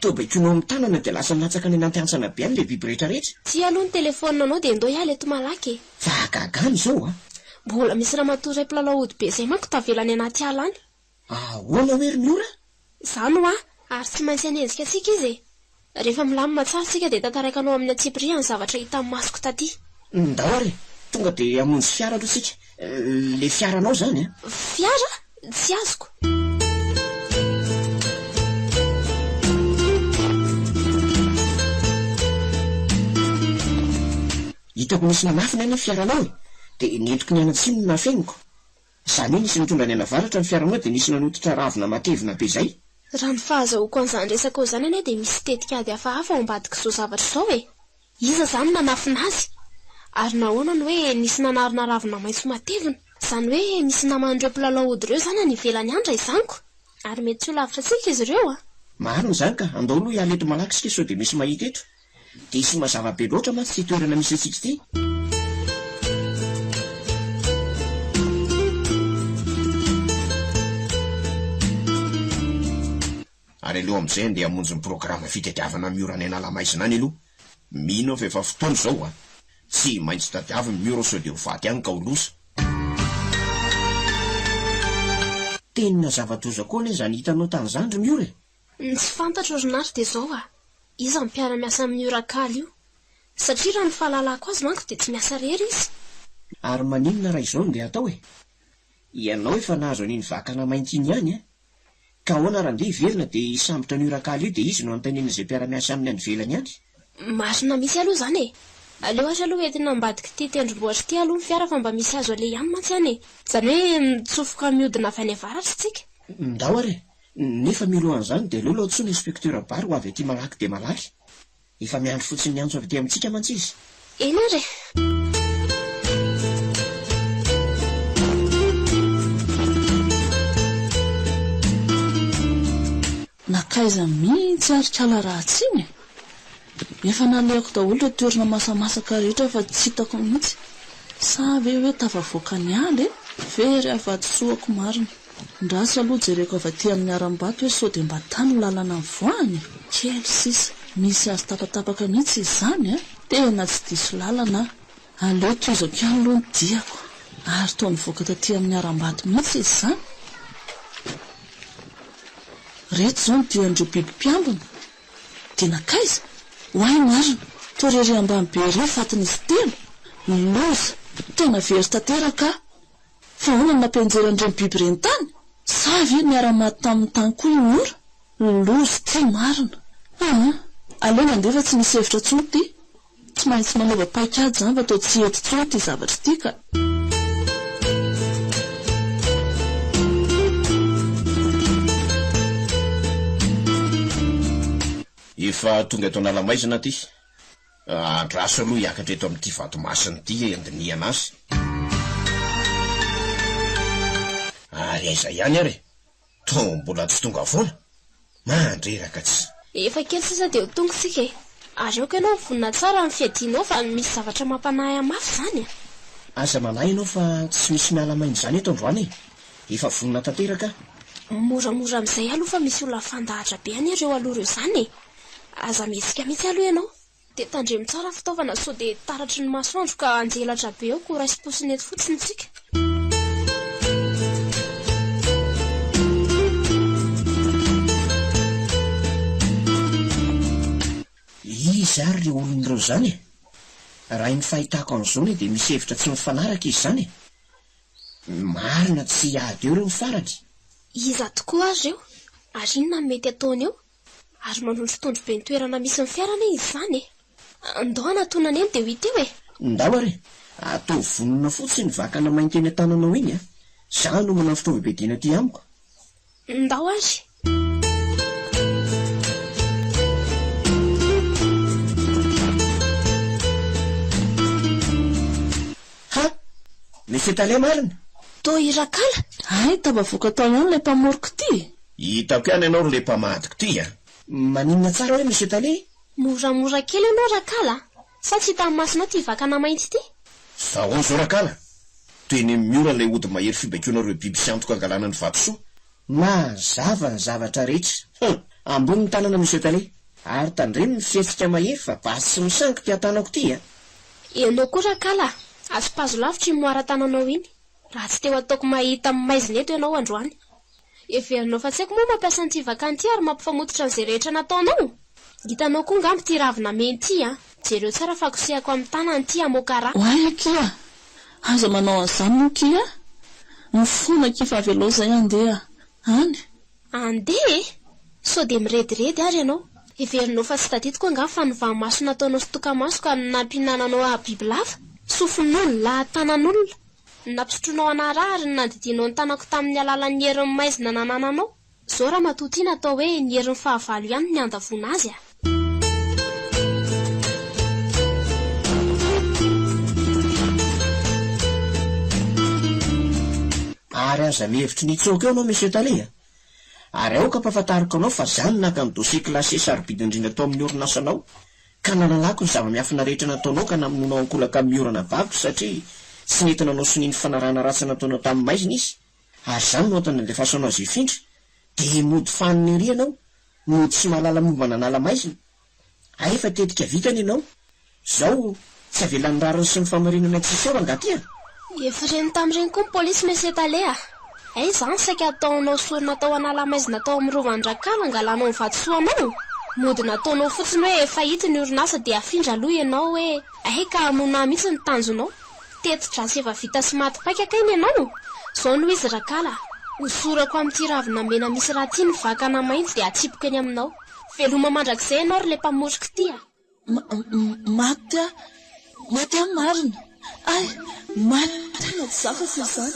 tobaikoinao amin'ny tanana de lasa natsaka ny nantiantsana be any le biby rehetrarehetra ty aloha ny telefona anao de ndo iala eto malaky fa agagany zao mbola misy raha matory plalaody be zay manko tavelany anaty ala any ahoana hoery miora zany ary tsy maintsy anenjika atsika izy rehefa milamina tsara sika de tantaraikanao amin'ny atsipria ny zavatra hita amin'ny masoko taty ndahoary tonga de amonjy fiara aloha sika le fiaranao zany fiara tsy azoko hitako misy nanafina any fiaranao de nentiko ny anatsino nafeniko zany hoe nisy nitondra ny anavaratra ny fiaranao de nisy nanotitra ravina matevina be zay raha ny fahazahoko an'izany resaka ao zany ane de misy tetika ady hafahafa ao ambadika zao zavatra zao iza zany nanafina azy ary nahoana ny hoe nisy nanarina ravina maitso matevina zany hoe nisy naman'ireo mpilalao ody ireo zany any ivelany andra izaniko Ary mety tsy ho lavitra tsika izy ireo a. Marina izany ka andao aloha ihany eto malaky sika sao dia misy mahita eto. Dia sy mazava be loatra mantsy ty toerana misy antsika ty. Ary aloha amin'izay dia hamonjy ny programa fitadiavana miora any an'ala-maizina any aloha. Mino fa efa fotoana izao a. Tsy maintsy tadiavina miora sao dia ho faty any ka ho losa. Tena zava-doza koa anie izany hitanao tamin'izany ry miora. Tsy fantatra orinasa dia izao a. Iza mpiara-miasa amin'ny miorakaly io. Satria raha ny fahalalako azy manko dia tsy miasa rery izy. Ary maninona raha izao no dia atao e? Ianao efa nahazo an'iny vakana mainty iny ihany a. Ka ahoana raha ndeha hiverina dia hisambotra ny miorakaly io dia izy no antanena izay mpiara-miasa aminy any ivelany ihany. Marina misy aloha izany e. Aleo aza aloha entina ambadika ity tendrombohitra ity aloha ny fiara fa mba misy azo ale ihany mantsy any e. Izany hoe mitsofoka mihodina avy any avaratra tsika. Ndao ary nefa mialohan'izany dia aleo aloha tsoina inspektera Bary ho avy aty malaky dia malaky. Efa miandry fotsiny ny antso avy aty amintsika mantsy izy. Eny ary. Nakaiza mihitsy ary kala ratsy iny. Efa naleko daholo ilay toerana masamasaka rehetra fa tsy hitako mihitsy. Sa ve hoe tafavoaka ny aly e? Very afa-tsoako marina. Ndraso aloha jereko avy aty amin'ny aram-bato hoe sao dia mba tany lalana voany. Kely sisa, misy azo tapatapaka mihitsy izany a. Tena tsy diso lalana. Aleo tozako ihany aloha ny diako. Ary toa mivoaka taty amin'ny aram-bato mihitsy izy izany. Reto izao ny dian'ireo biby mpiambina. Dia nakaiza? Hoay marina, torery ambany be ireo fatin'izy telo. Loza, tena very tanteraka. Fa hoana ny nampianjeran'ireny biby ireny tany? Sa ve miara-maty tamin'ny tany koa io ora? Loza ty marina. Aleo mandefa tsy misy hevitra tsony ty. Tsy maintsy manova paikady izany fa tao tsy eto tsony ty zavatra ty ka. Efa tonga eto an'ala-maizina ty. Andraso aloha hiakatra eto amin'ity vatomasina ity andiniana azy. Ary aiza ihany ary? To mbola tsy tonga foana. Mandreraka tsy. Efa kely sisa dia ho tonga sika e. Ary aoka ianao vonina tsara amin'ny fiadianao fa misy zavatra mampanahy mafy izany a. Asa manahy ianao fa tsy misy miala maina izany eto androany e. Efa vonina tanteraka. Moramora amin'izay aloha fa misy olona fandahatra be any ireo aloha ireo izany e. Aza mihetsika mihitsy aloha ianao. Dia tandremo tsara fitaovana sao dia taratry ny masoandro ka anjelatra be eo ko raisi-posiny eto fotsiny tsika. Izy ary le olon'ireo izany e. Raha ny fahitako an'izao dia misy hevitra tsy mifanaraka izy izany e. Marina tsy ady eo ireo mifaratra. Iza tokoa azy ireo? Ary inona mety ataony eo? Ary manondrotondro be ny toerana misy ny fiarana izy izany e. Andao anatonana eny dia ho hita eo e. Ndao ary atao vonona fotsiny ny vakana mainty eny an-tananao iny a. Za no manao fitaovam-piadiana aty amiko. Ndao azy. Ha! Misy tale marina. To irakala. Ay, tabavoaka tao ihany ilay mpamoriko ty. Hitako ihany ianao ilay mpamadiko ty a. Maninona tsara hoe misy tale? Moramora kely ianao rakala. Sa tsy hitan'ny masina ty vakana mainty ty? Zahoan zao rakala. Toy ny miora ilay ody mahery fibaikona ireo biby sy antoka angalana ny vatosoa. Mazava ny zavatra rehetra. Ambony ny tanana misy tale. Ary tandremo ny fihetsika mahery fa basy sy misangy ty atanako ty a. Ianao koa rakala. Azo pazo lavitra iny moara tananao iny. Raha tsy teo ataoko mahita amin'ny maizina eto ianao androany. Everinao fa tsy haiko moa mampiasa an'ity vakanty ary mampifamototra an'izay rehetra nataonao. Hitanao koa ngambo ty ravina menty a. Jereo tsara fa kosehako amin'ny tanany ty amokara. Hoay kia. Aza manao an'izany moa kia. Mifona kia fa velao izay andeha. Any? Andeha? Sao dia mirediredy ary ianao. Everinao fa tsy tadidiko angambo fa ny vahamaso nataonao sy tokamaso ka nampinananao bibilava. Sofin'olona, tanan'olona. Nampisotronao anarah ary nandidinao ny tanako tamin'ny alalan'ny herin'ny maizina nanananao. Zao raha matoty natao hoe ny herin'ny fahavalo ihany ny andavona azy a. Ary aza mihevitry nitsoka eo anao misy tale. ary aoka mpahafantariko anao fa zany naka ny dosie klasé sarobidy indrindra tao amin'ny orinasanao ka nanalako ny zava-miafina rehetra nataonao ka namononao ankolaka amin'ny orana vavitra satria tsy nentina anao soniny fanarahana ratsy nataonao tamin'ny maizina izy ary zany no atany andefasanao azy ifindra dia mody faniny ery ianao no tsy mahalala momba nanala maizina efa tetika vitany ianao zao tsy avelan'ny rariny sy ny famarinana tsisy eo angaty efa reny tamin'ireny koa ny polisy mesetale zany saika ataonao sorina tao anala maizina tao amin'ny rovandrankala angalanao ny vatosoanao mody nataonao fotsiny hoe efa hita ny orinasa dia afindra aloha ianao hoe ka amonà mihitsy ny tanjonao teti-drasy efa vita sy maty paikaka iny ianao zao no izy rakala hosorako amin'ity ravina mena misy raha tia ny vakana mainty dia atsipoko eny aminao veloma mandrakizay ianao ry le mpamorika ty maty marina maty nazafako izany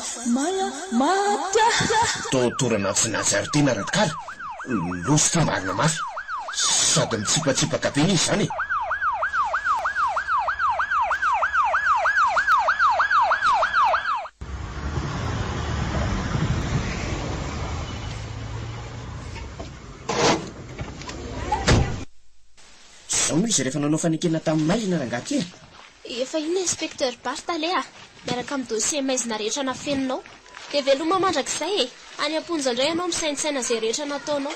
maty totorana tsinajary tena rakala losy fa marina mafy sady mitsipatsipaka be izy zany zao no izy rehefa nanao fanekena tamin'ny maizina rangaty efa iny inspecteur Bartale miaraka amin'ny dossier maizina rehetra nafeninao dia veloma mandrakizay any am-ponja indray ianao misaintsaina izay rehetra nataonao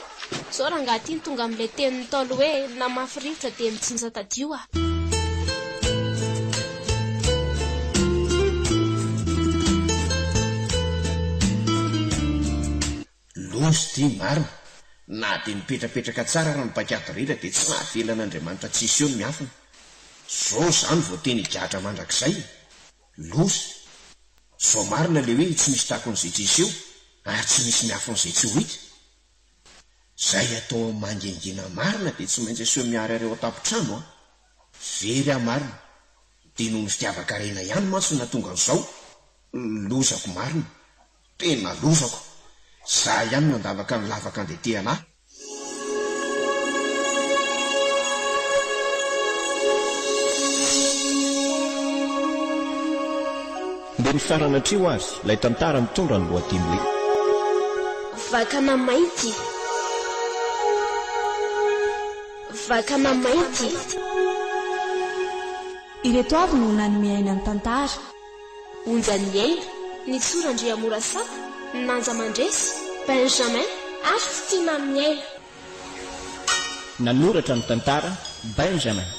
zao rangaty iny tonga amin'ilay tenin'ny taolo hoe namafy rivotra dia mijinja tadio losy ty marina na dia nipetrapetraka tsara raha nipakady rera dia tsy nahavelan'Andriamanitra tsisy eo ny miafina zao zany vao teny higatra mandrakizay losy zao marina le hoe tsy misy takon'izay tsisy eo ary tsy misy miafin'izay tsy ho hita zay atao mangengena marina dia tsy maintsy aseho miary areo atapo-trano very marina dia noho ny fitiavaka rena ihany mantsy na tonga n'izao lozako marina tena lozako za ihany no andavaka ny lavaka andehatehanahy dia ny farana trio azy ilay tantara mitondra ny lohateny hoe vakana mainty ireto avy no nanimiaina ny tantara onjany aina ny tsorandriamorasaka nanja mandresy Benjamin ary Tina Miaina nanoratra ny tantara Benjamin